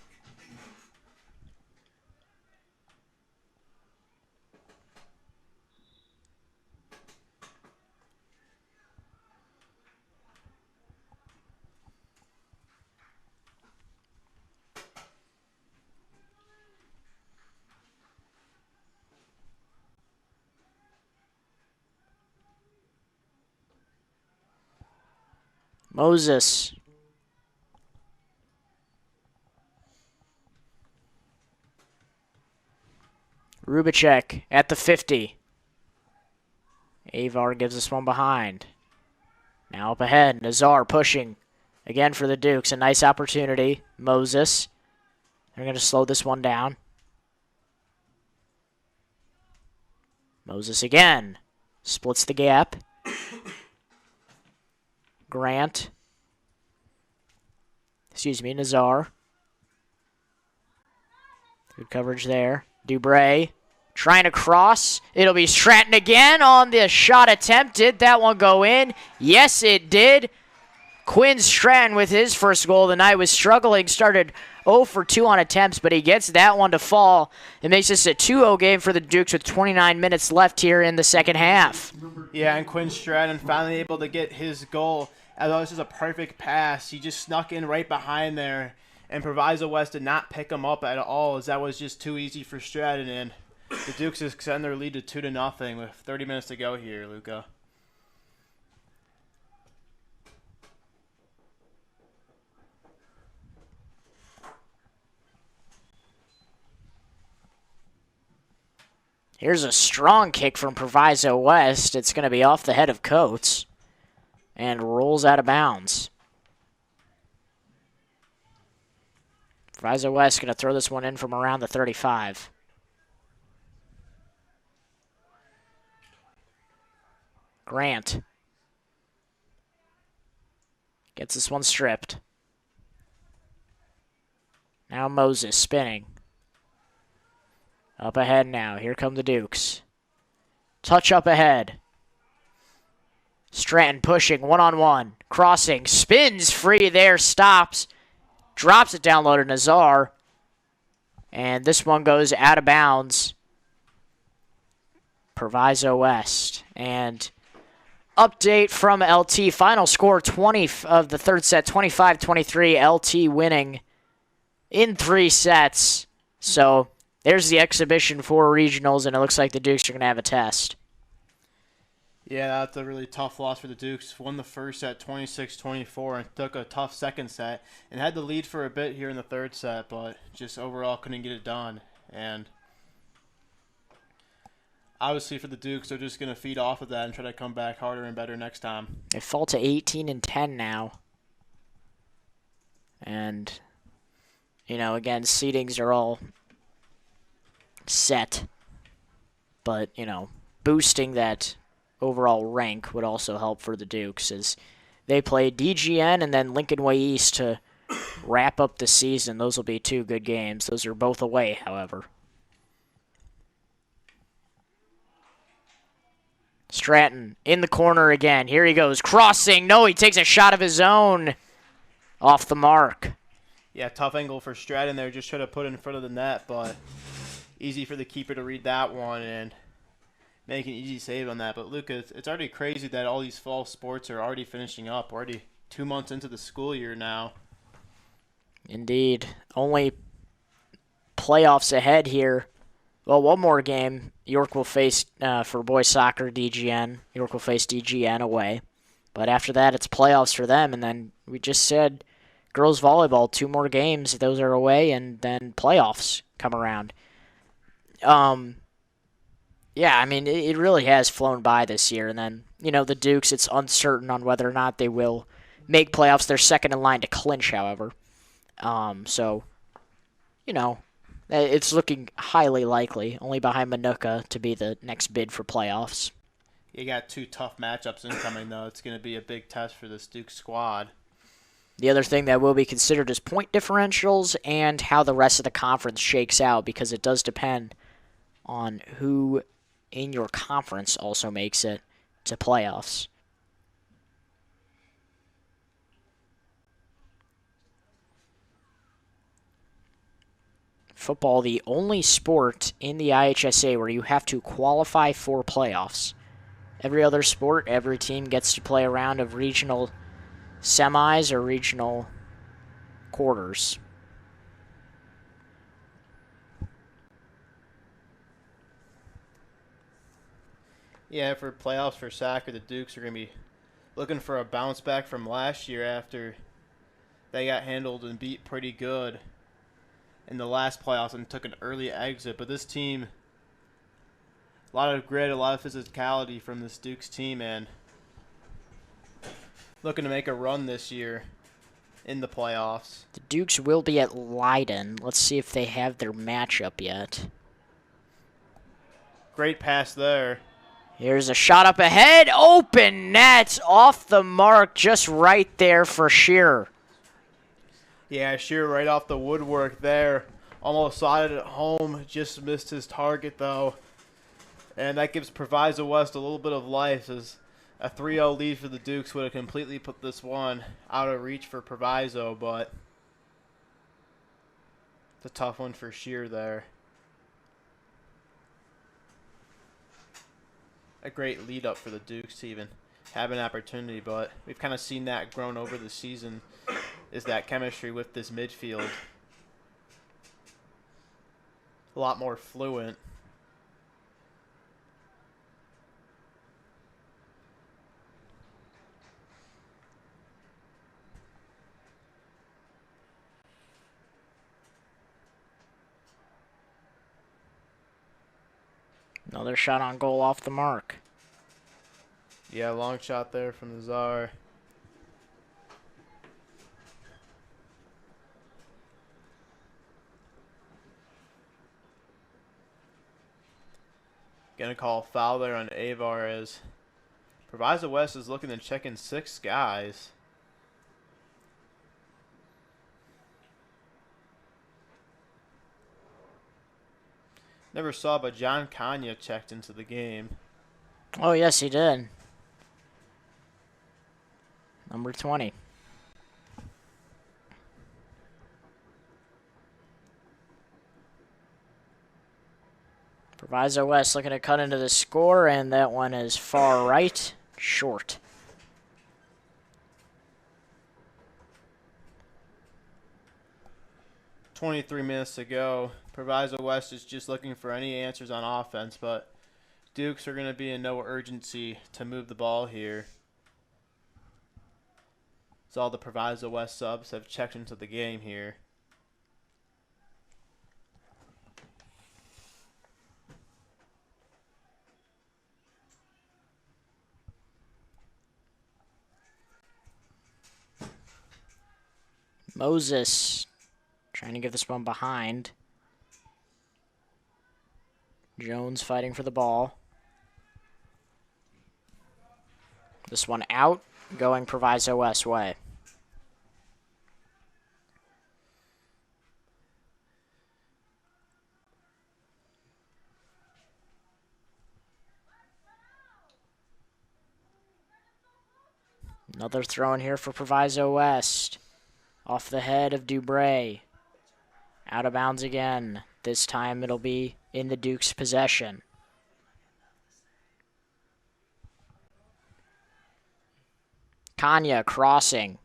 Moses. Rubicek at the 50. Avar gives us one behind. Now up ahead. Nazar pushing again for the Dukes. A nice opportunity. Moses. They're going to slow this one down. Moses again. Splits the gap. Grant. Nazar. Good coverage there. Dubray trying to cross. It'll be Stratton again on the shot attempt. Did that one go in? Yes, it did. Quinn Stratton with his first goal of the night was struggling. Started 0 for 2 on attempts, but he gets that one to fall. It makes this a 2-0 game for the Dukes with 29 minutes left here in the second half. Yeah, and Quinn Stratton finally able to get his goal. Although this is a perfect pass, he just snuck in right behind there, and Proviso West did not pick him up at all, as that was just too easy for Stratton. And the Dukes extend their lead to 2-0 with 30 minutes to go here, Luca. Here's a strong kick from Proviso West. It's going to be off the head of Coates and rolls out of bounds. Proviso West going to throw this one in from around the 35. Grant gets this one stripped. Now Moses spinning. Up ahead now. Here come the Dukes. Touch up ahead. Stratton pushing, one-on-one. Crossing, spins free there, stops. Drops it down low to Nazar. And this one goes out of bounds. Proviso West. And update from LT. Final score 20 of the third set, 25-23. LT winning in 3 sets. So there's the exhibition for regionals, and it looks like the Dukes are going to have a test. Yeah, that's a really tough loss for the Dukes. Won the first set 26-24 and took a tough second set and had the lead for a bit here in the third set, but just overall couldn't get it done. And obviously for the Dukes, they're just going to feed off of that and try to come back harder and better next time. They fall to 18-10 now. And, you know, again, seedings are all set. But, you know, boosting that overall rank would also help for the Dukes as they play DGN and then Lincoln Way East to wrap up the season. Those will be 2 good games. Those are both away, however. Stratton in the corner again. Here he goes. Crossing. No, he takes a shot of his own off the mark. Yeah, tough angle for Stratton there. Just try to put it in front of the net, but easy for the keeper to read that one and make an easy save on that. But, Luca, it's already crazy that all these fall sports are already finishing up. We're already 2 months into the school year now. Indeed. Only playoffs ahead here Well, one more game. York will face, for boys soccer, DGN. York will face DGN away. But after that, it's playoffs for them. And then we just said girls volleyball, 2 more games. Those are away, and then playoffs come around. Yeah, I mean, it really has flown by this year. And then, the Dukes, it's uncertain on whether or not they will make playoffs. They're second in line to clinch, however. So, it's looking highly likely, only behind Manuka, to be the next bid for playoffs. You got 2 tough matchups incoming, though. It's going to be a big test for this Duke squad. The other thing that will be considered is point differentials and how the rest of the conference shakes out, because it does depend on who in your conference also makes it to playoffs. Football, the only sport in the IHSA where you have to qualify for playoffs. Every other sport, every team gets to play a round of regional semis or regional quarters. Yeah, for playoffs for soccer, the Dukes are going to be looking for a bounce back from last year after they got handled and beat pretty good in the last playoffs and took an early exit. But this team, a lot of grit, a lot of physicality from this Dukes team, and looking to make a run this year in the playoffs. The Dukes will be at Leiden. Let's see if they have their matchup yet. Great pass there. Here's a shot up ahead. Open net. Off the mark. Just right there for Shearer. Yeah, Shearer right off the woodwork there. Almost saw it at home. Just missed his target, though. And that gives Proviso West a little bit of life, as a 3-0 lead for the Dukes would have completely put this one out of reach for Proviso, but it's a tough one for Shearer there. A great lead up for the Dukes to even have an opportunity, but we've kind of seen that grown over the season, is that chemistry with this midfield. A lot more fluent. Another shot on goal off the mark. Yeah, long shot there from the Czar. Gonna call foul there on Avar, as Proviso West is looking to check in 6 guys. Never saw, but John Kanya checked into the game. Oh, yes, he did. Number 20. Proviso West looking to cut into the score, and that one is far right, short. .23 minutes to go. Proviso West is just looking for any answers on offense, but Dukes are going to be in no urgency to move the ball here. So all the Proviso West subs have checked into the game here. Moses trying to get this one behind. Jones fighting for the ball. This one out, going Proviso West way. Another throw in here for Proviso West. Off the head of Dubray. Out of bounds again. This time it'll be in the Duke's possession. Kanya crossing.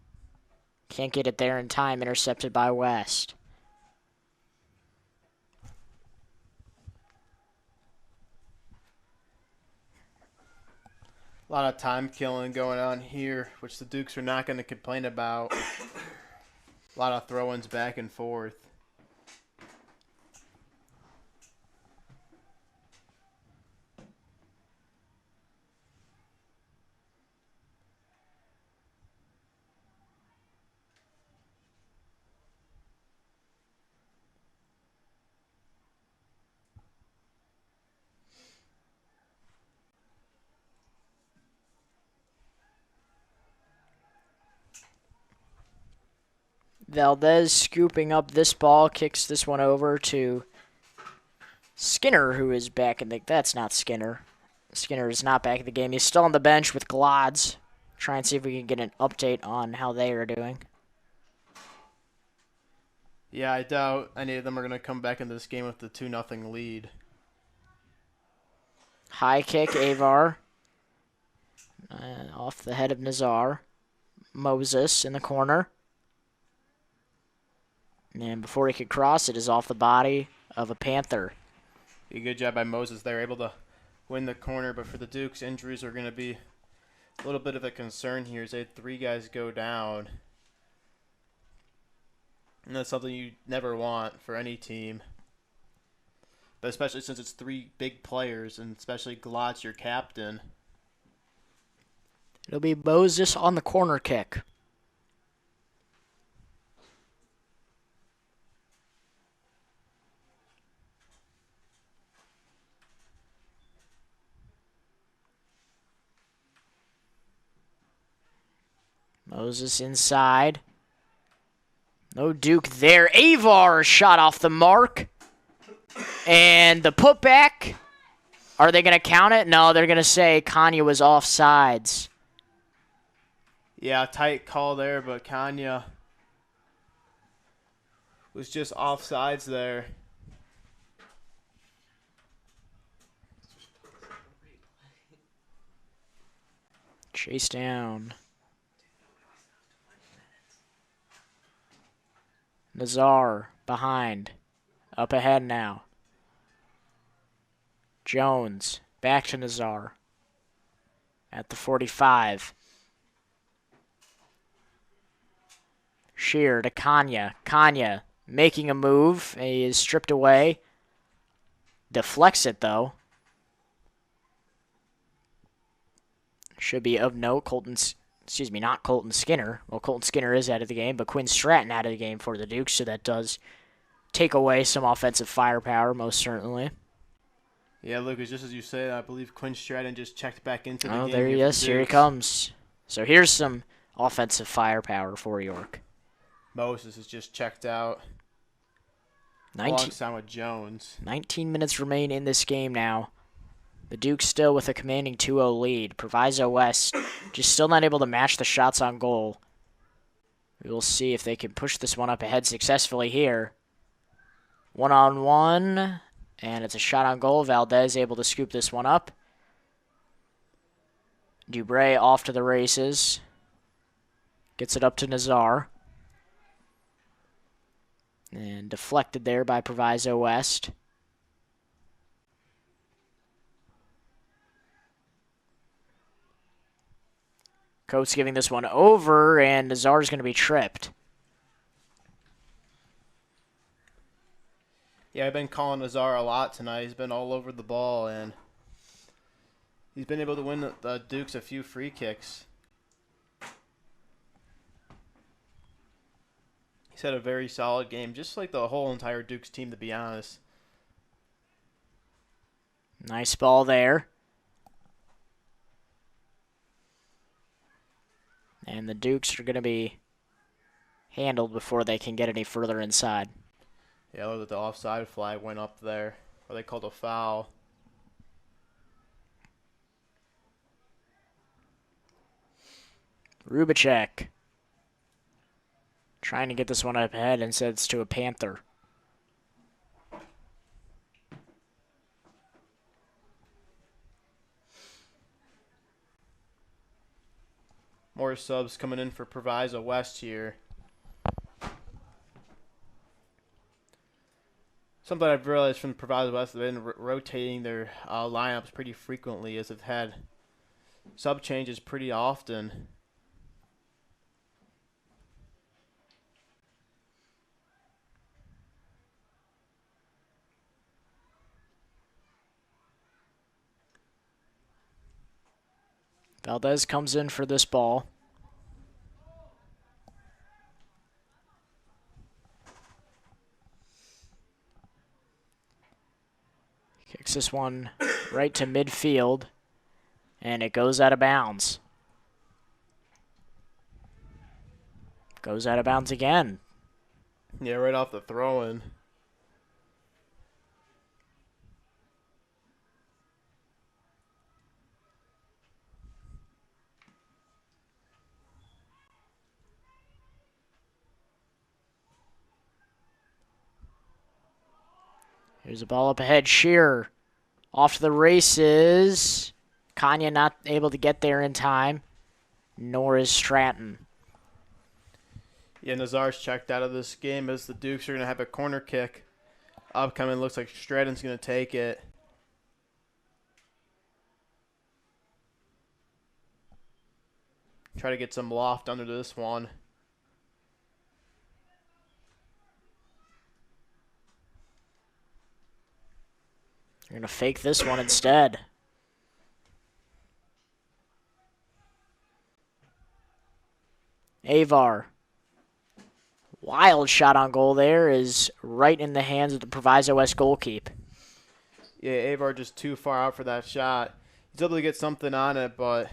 Can't get it there in time. Intercepted by West. A lot of time killing going on here, which the Dukes are not going to complain about. A lot of throw-ins back and forth. Valdez scooping up this ball, kicks this one over to Skinner, who is back in the... That's not Skinner. Skinner is not back in the game. He's still on the bench with Glods. Try and see if we can get an update on how they are doing. Yeah, I doubt any of them are going to come back into this game with the 2-0 lead. High kick, Avar. Off the head of Nazar. Moses in the corner. And before he could cross, it is off the body of a Panther. A good job by Moses. They're able to win the corner, but for the Dukes, injuries are going to be a little bit of a concern here as they had 3 guys go down. And that's something you never want for any team. But especially since it's 3 big players, and especially Glotz, your captain. It'll be Moses on the corner kick. Moses inside. No Duke there. Avar shot off the mark. And the putback. Are they going to count it? No, they're going to say Kanya was offsides. Yeah, tight call there, but Kanya was just offsides there. Chase down. Nazar behind. Up ahead now. Jones back to Nazar. At the 45. Shear to Kanya. Kanya making a move. He is stripped away. Deflects it though. Should be of note, not Colton Skinner. Well, Colton Skinner is out of the game, but Quinn Stratton out of the game for the Dukes, so that does take away some offensive firepower, most certainly. Yeah, Lucas, just as you said, I believe Quinn Stratton just checked back into the game. Oh, there he is. Here he comes. So here's some offensive firepower for York. Moses is just checked out. Alongside with Jones. 19 minutes remain in this game now. The Dukes still with a commanding 2-0 lead. Proviso West just still not able to match the shots on goal. We will see if they can push this one up ahead successfully here. 1-on-1, and it's a shot on goal. Valdez able to scoop this one up. Dubray off to the races. Gets it up to Nazar. And deflected there by Proviso West. Coates giving this one over, and Nazar's going to be tripped. Yeah, I've been calling Nazar a lot tonight. He's been all over the ball, and he's been able to win the Dukes a few free kicks. He's had a very solid game, just like the whole entire Dukes team, to be honest. Nice ball there. And the Dukes are going to be handled before they can get any further inside. Yeah, look at the offside flag went up there, or they called a foul. Rubicek trying to get this one up ahead, and said it's to a Panther. More subs coming in for Proviso West here. Something I've realized from Proviso West, they've been rotating their lineups pretty frequently, as they've had sub changes pretty often. Valdez comes in for this ball. Kicks this one right to midfield, and it goes out of bounds. Goes out of bounds again. Yeah, right off the throw-in. Here's a ball up ahead. Shearer off to the races. Kanya not able to get there in time, nor is Stratton. Yeah, Nazar's checked out of this game as the Dukes are going to have a corner kick upcoming. Looks like Stratton's going to take it. Try to get some loft under this one. You're going to fake this one instead. Avar. Wild shot on goal there is right in the hands of the Proviso West goalkeeper. Yeah, Avar just too far out for that shot. He's able to get something on it, but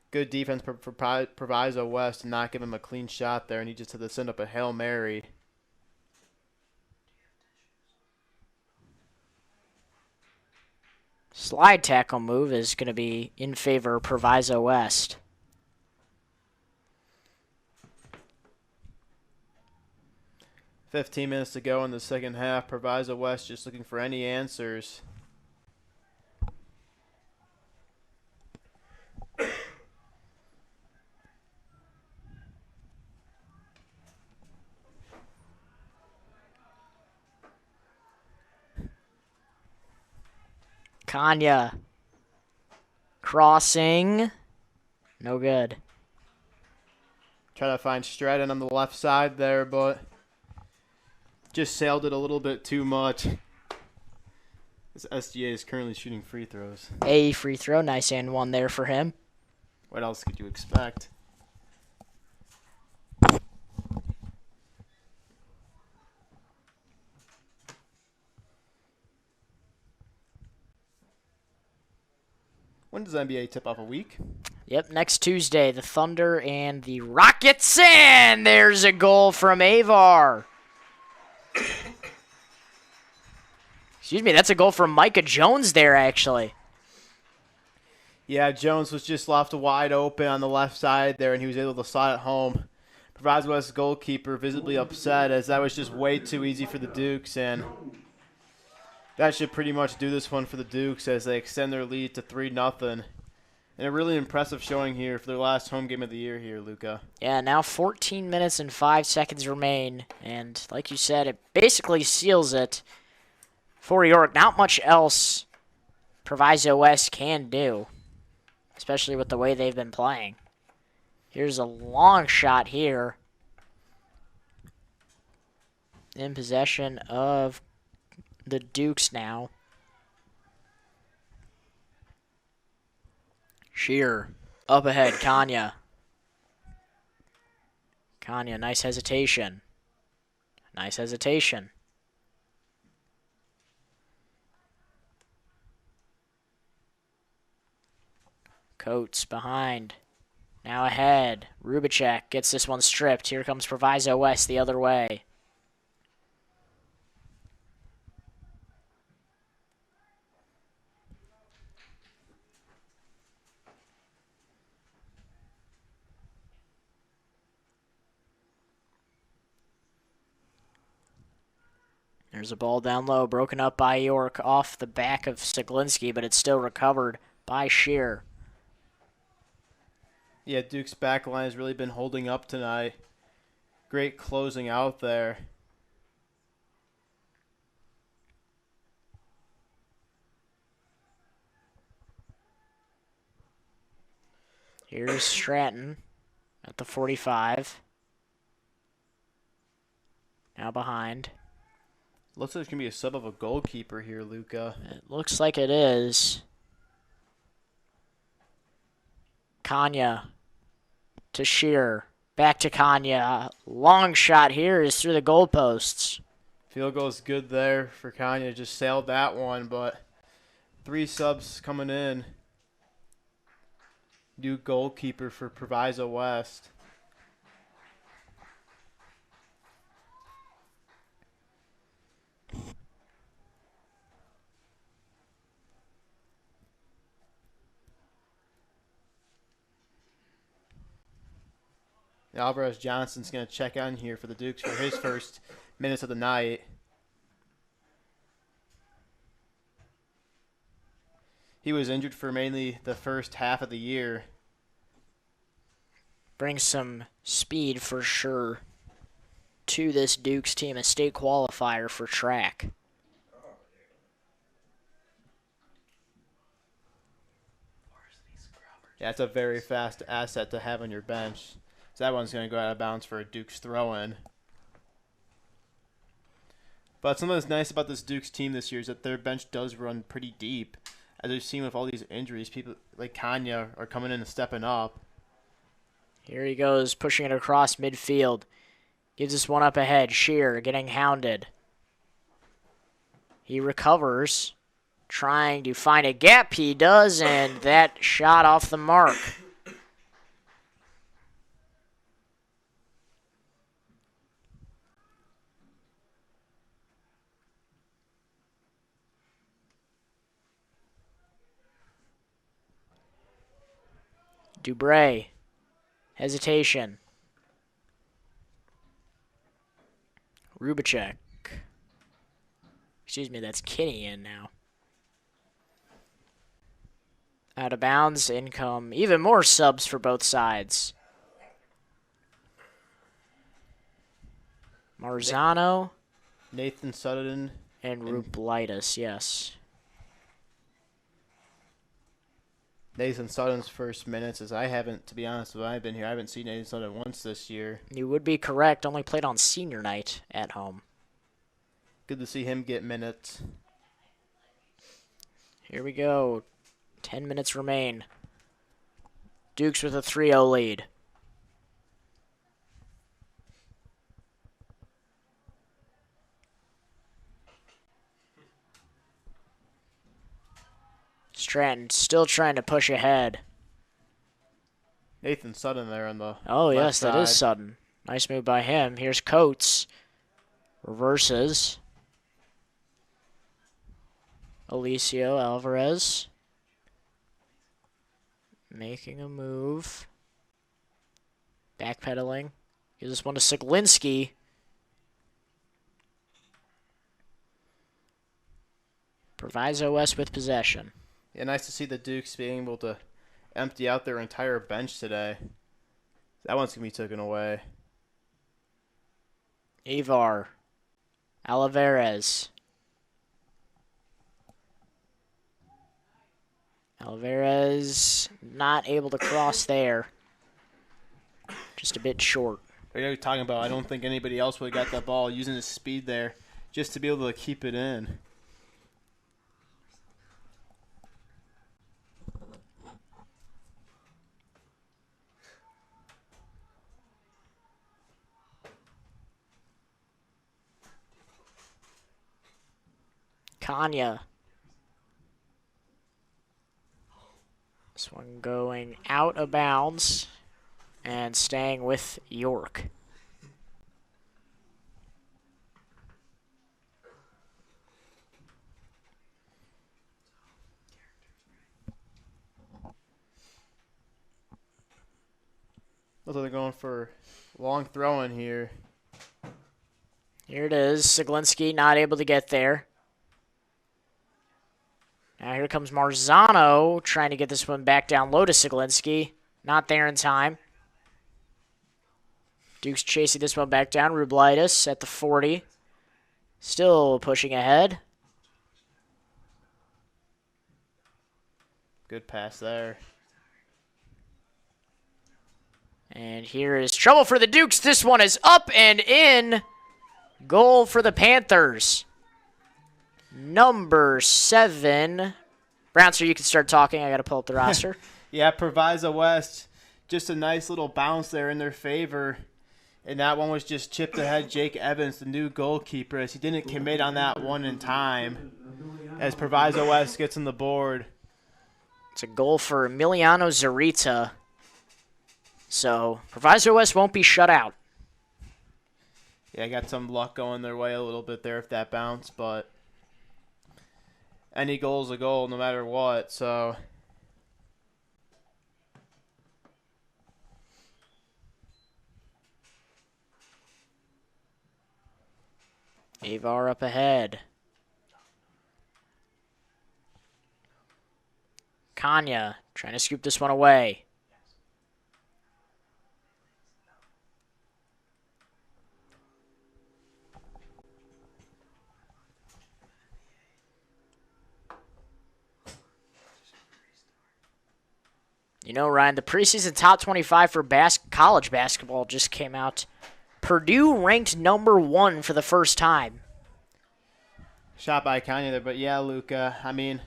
good defense for Proviso West to not give him a clean shot there, and he just had to send up a Hail Mary. Slide tackle move is going to be in favor of Proviso West. "15 minutes to go in the second half. Proviso West just looking for any answers. Kanya. Crossing. No good. Try to find Stratton on the left side there, but just sailed it a little bit too much. This SGA is currently shooting free throws. A free throw. Nice and one there for him. What else could you expect? When does NBA tip off? A week? Yep, next Tuesday, the Thunder and the Rockets, and there's a goal from Avar. Excuse me, that's a goal from Micah Jones there, actually. Yeah, Jones was just left wide open on the left side there, and he was able to slide it home. Proviso West goalkeeper visibly upset as that was just way too easy for the Dukes, and that should pretty much do this one for the Dukes as they extend their lead to 3-0. And a really impressive showing here for their last home game of the year here, Luca. Yeah, now 14 minutes and 5 seconds remain, and like you said, it basically seals it for York. Not much else Proviso West can do, especially with the way they've been playing. Here's a long shot here. In possession of the Dukes now. Shearer up ahead, Kanya. Kanya, nice hesitation. Nice hesitation. Coates behind. Now ahead. Rubicek gets this one stripped. Here comes Proviso West the other way. There's a ball down low, broken up by York off the back of Siglinski, but it's still recovered by Shearer. Yeah, Duke's back line has really been holding up tonight. Great closing out there. Here's Stratton at the 45. Now behind. Looks like there's going to be a sub of a goalkeeper here, Luca. It looks like it is. Kanya to Shearer. Back to Kanya. Long shot here is through the goalposts. Field goal's good there for Kanye. Just sailed that one, but 3 subs coming in. New goalkeeper for Proviso West. Alvarez Johnson's going to check on here for the Dukes for his first minutes of the night. He was injured for mainly the first half of the year. Brings some speed for sure to this Dukes team, a state qualifier for track. Yeah, that's a very fast asset to have on your bench. So that one's going to go out of bounds for a Dukes throw-in. But something that's nice about this Dukes team this year is that their bench does run pretty deep. As we've seen with all these injuries, people like Kanya are coming in and stepping up. Here he goes, pushing it across midfield. Gives us one up ahead. Shearer getting hounded. He recovers, trying to find a gap. He does, and that shot off the mark. Dubray. Hesitation. Rubicek. Excuse me, that's Kinney in now. Out of bounds, income. Even more subs for both sides. Marzano. Nathan Sutton. And Rublitis, yes. Nathan Sutton's first minutes, as I haven't, to be honest, when I've been here, I haven't seen Nathan Sutton once this year. You would be correct. Only played on senior night at home. Good to see him get minutes. Here we go. 10 minutes remain. Dukes with a 3-0 lead. Stratton still trying to push ahead. Nathan Sutton there on the Oh, yes, left that is side. Sutton. Nice move by him. Here's Coates. Reverses. Alicio Alvarez. Making a move. Backpedaling. Gives this one to Siglinski. Proviso West with possession. Yeah, nice to see the Dukes being able to empty out their entire bench today. That one's going to be taken away. Ivar. Alvarez. Alvarez not able to cross there. Just a bit short. What are you talking about? I don't think anybody else would have got that ball using his speed there just to be able to keep it in. Kanya. This one going out of bounds and staying with York. Looks like they're going for long throwing here. Here it is. Siglinski not able to get there. Now here comes Marzano trying to get this one back down low to Siglinski. Not there in time. Duke's chasing this one back down. Rublitis at the 40. Still pushing ahead. Good pass there. And here is trouble for the Dukes. This one is up and in. Goal for the Panthers. Number 7. Brownster, you can start talking. I got to pull up the roster. Yeah, Proviso West, just a nice little bounce there in their favor. And that one was just chipped ahead Jake Evans, the new goalkeeper, as he didn't commit on that one in time. As Proviso West gets on the board. It's a goal for Emiliano Zarita. So Proviso West won't be shut out. Yeah, got some luck going their way a little bit there if that bounce, but any goal's a goal no matter what, so. Avar up ahead. Kanya trying to scoop this one away. You know, Ryan, the preseason top 25 for college basketball just came out. Purdue ranked number 1 for the first time. Shot by Kanye there, but yeah, Luca. I mean,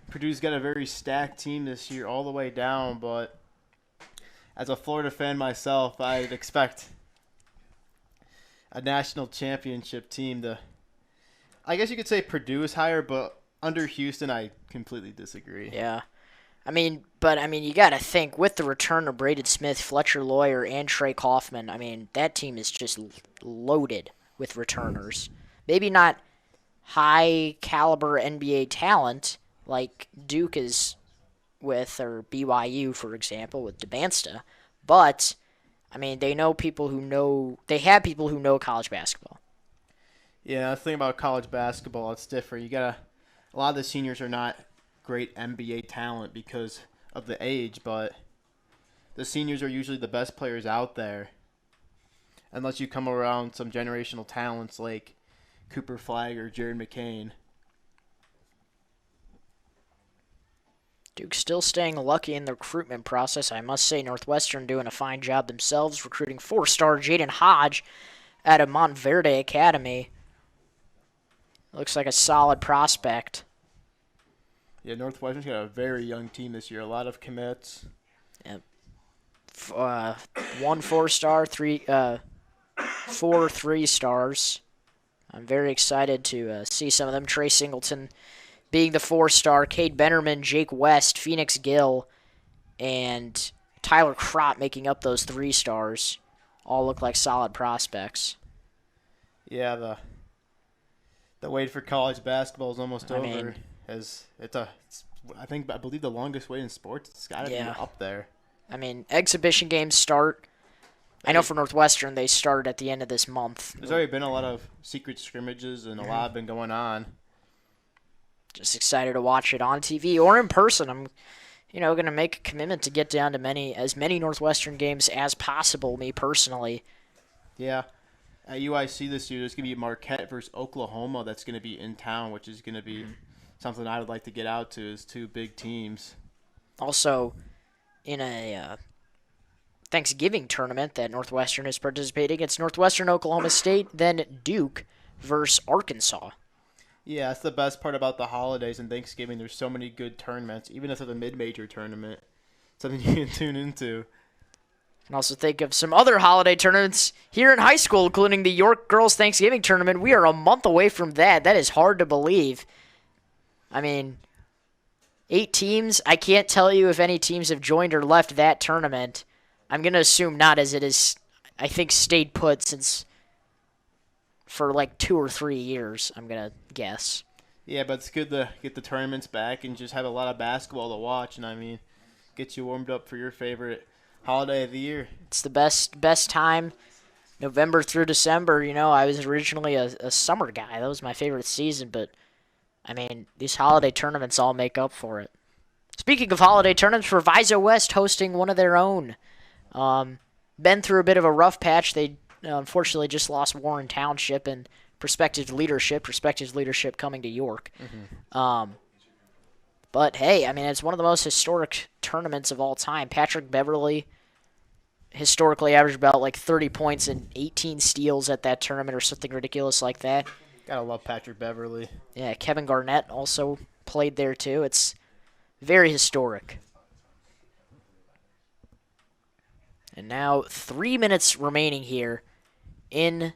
Purdue's got a very stacked team this year all the way down, but as a Florida fan myself, I'd expect a national championship team to, I guess you could say Purdue is higher, but under Houston, I completely disagree. Yeah. But you got to think, with the return of Braden Smith, Fletcher Lawyer, and Trey Kaufman, that team is just loaded with returners. Maybe not high-caliber NBA talent like Duke is with, or BYU, for example, with DeSanto, but, they know people who know, they have people who know college basketball. Yeah, the thing about college basketball, it's different. A lot of the seniors are not great NBA talent because of the age, but the seniors are usually the best players out there unless you come around some generational talents like Cooper Flagg or Jared McCain. Duke still staying lucky in the recruitment process. I must say Northwestern doing a fine job themselves, recruiting 4-star Jaden Hodge out of Montverde Academy. Looks like a solid prospect. Yeah, Northwestern's got a very young team this year. A lot of commits. Yep. 1 4-star, 4 3-stars. I'm very excited to see some of them. Trey Singleton being the 4-star. Cade Bennerman, Jake West, Phoenix Gill, and Tyler Crott making up those 3 stars. All look like solid prospects. Yeah, the wait for college basketball is almost over. I believe the longest wait in sports. It's got to be up there. Exhibition games start. I know for Northwestern they started at the end of this month. There's already been a lot of secret scrimmages and a lot have been going on. Just excited to watch it on TV or in person. I'm, going to make a commitment to get down to as many Northwestern games as possible. Me personally. Yeah. At UIC this year, there's going to be Marquette versus Oklahoma that's going to be in town, which is going to be something I would like to get out to, is 2 big teams. Also, in a Thanksgiving tournament that Northwestern is participating, it's Northwestern Oklahoma State, then Duke versus Arkansas. Yeah, that's the best part about the holidays and Thanksgiving. There's so many good tournaments, even if it's a mid-major tournament. Something you can tune into. And also think of some other holiday tournaments here in high school, including the York Girls Thanksgiving Tournament. We are a month away from that. That is hard to believe. 8 teams. I can't tell you if any teams have joined or left that tournament. I'm going to assume not, as it is, I think, stayed put for 2 or 3 years, I'm going to guess. Yeah, but it's good to get the tournaments back and just have a lot of basketball to watch. And, get you warmed up for your favorite holiday of the year. It's the best time, November through December. I was originally a summer guy. That was my favorite season, but these holiday tournaments all make up for it. Speaking of holiday tournaments, Proviso West hosting one of their own. Been through a bit of a rough patch. They unfortunately just lost Warren Township and prospective leadership coming to York. But hey, it's one of the most historic tournaments of all time. Patrick Beverly historically averaged about like 30 points and 18 steals at that tournament or something ridiculous like that. Gotta love Patrick Beverly. Yeah, Kevin Garnett also played there too. It's very historic. And now 3 minutes remaining here in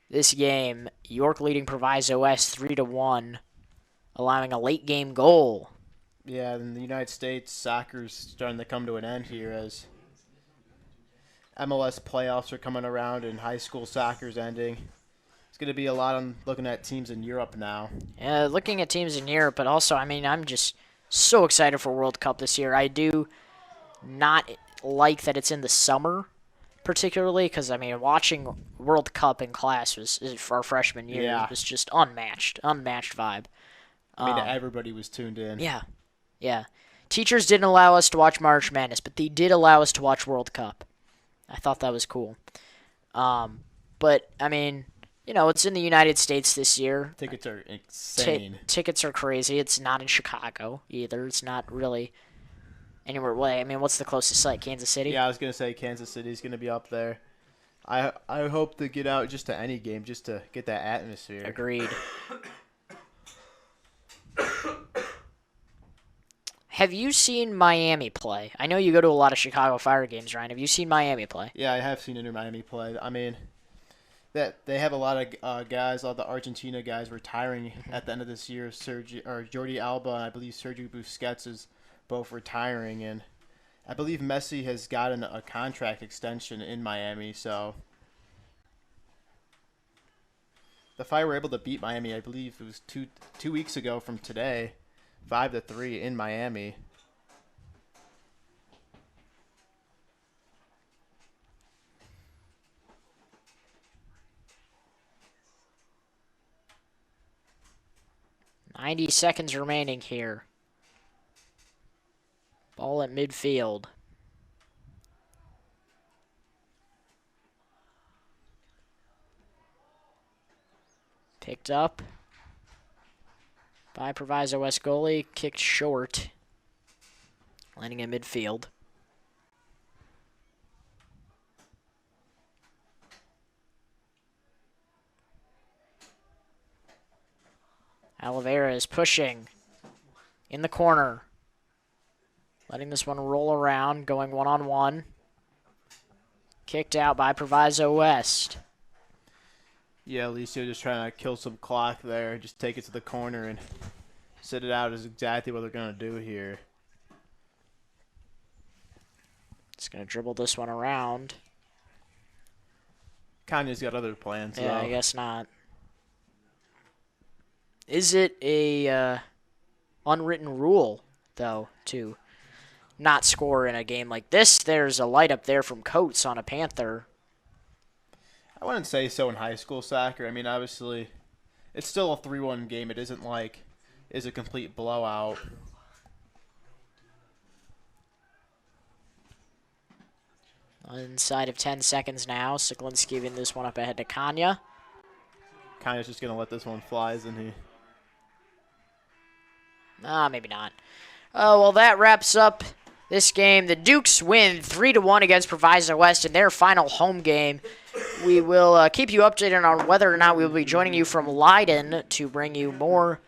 this game. York leading Proviso West 3-1, allowing a late game goal. Yeah, in the United States, soccer's starting to come to an end here as MLS playoffs are coming around and high school soccer's ending. It's going to be a lot on looking at teams in Europe now. Yeah, looking at teams in Europe, but also, I mean, I'm just so excited for World Cup this year. I do not like that it's in the summer, particularly, because, I mean, watching World Cup in class for our freshman year was just unmatched vibe. I mean, everybody was tuned in. Yeah. Teachers didn't allow us to watch March Madness, but they did allow us to watch World Cup. I thought that was cool. But, I mean, you know, it's in the United States this year. Tickets are insane. Tickets are crazy. It's not in Chicago either. It's not really anywhere away. I mean, what's the closest site? Kansas City? Yeah, I was going to say Kansas City's going to be up there. I hope to get out just to any game just to get that atmosphere. Agreed. Have you seen Miami play? I know you go to a lot of Chicago Fire games, Ryan. Have you seen Miami play? Yeah, I have seen Inter Miami play. I mean, that they have a lot of guys, all the Argentina guys retiring at the end of this year. Jordi Alba and I believe Sergio Busquets is both retiring, and I believe Messi has gotten a contract extension in Miami. So the Fire were able to beat Miami. I believe it was two weeks ago from today. 5-3 in Miami. .90 seconds remaining here. Ball at midfield. Picked up by Proviso West goalie, kicked short, landing in midfield. Oliveira is pushing in the corner, letting this one roll around, going one-on-one. Kicked out by Proviso West. Yeah, Alicio just trying to kill some clock there. Just take it to the corner and sit it out is exactly what they're going to do here. Just going to dribble this one around. Kanye's got other plans, Yeah, though. I guess not. Is it a unwritten rule, though, to not score in a game like this? There's a light up there from Coates on a Panther. I wouldn't say so in high school soccer. I mean, obviously, it's still a 3-1 game. It isn't like it's a complete blowout. Inside of 10 seconds now. Siklinski giving this one up ahead to Kanya. Kanye's just going to let this one fly, isn't he? Maybe not. Oh, well, that wraps up this game. The Dukes win 3-1 against Proviso West in their final home game. We will keep you updated on whether or not we will be joining you from Leiden to bring you more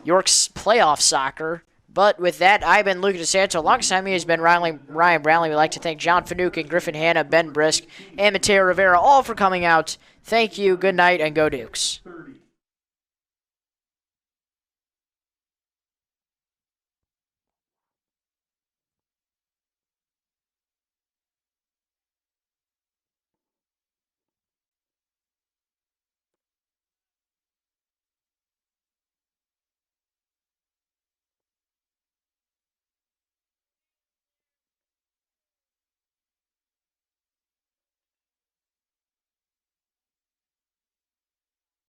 York's playoff soccer. But with that, I've been Luca DeSanto. Alongside me has been Ryan Brownlie. We'd like to thank John Finucane, Griffin, Hanna, Ben Brisk, and Mateo Rivera, all for coming out. Thank you, good night, and go Dukes.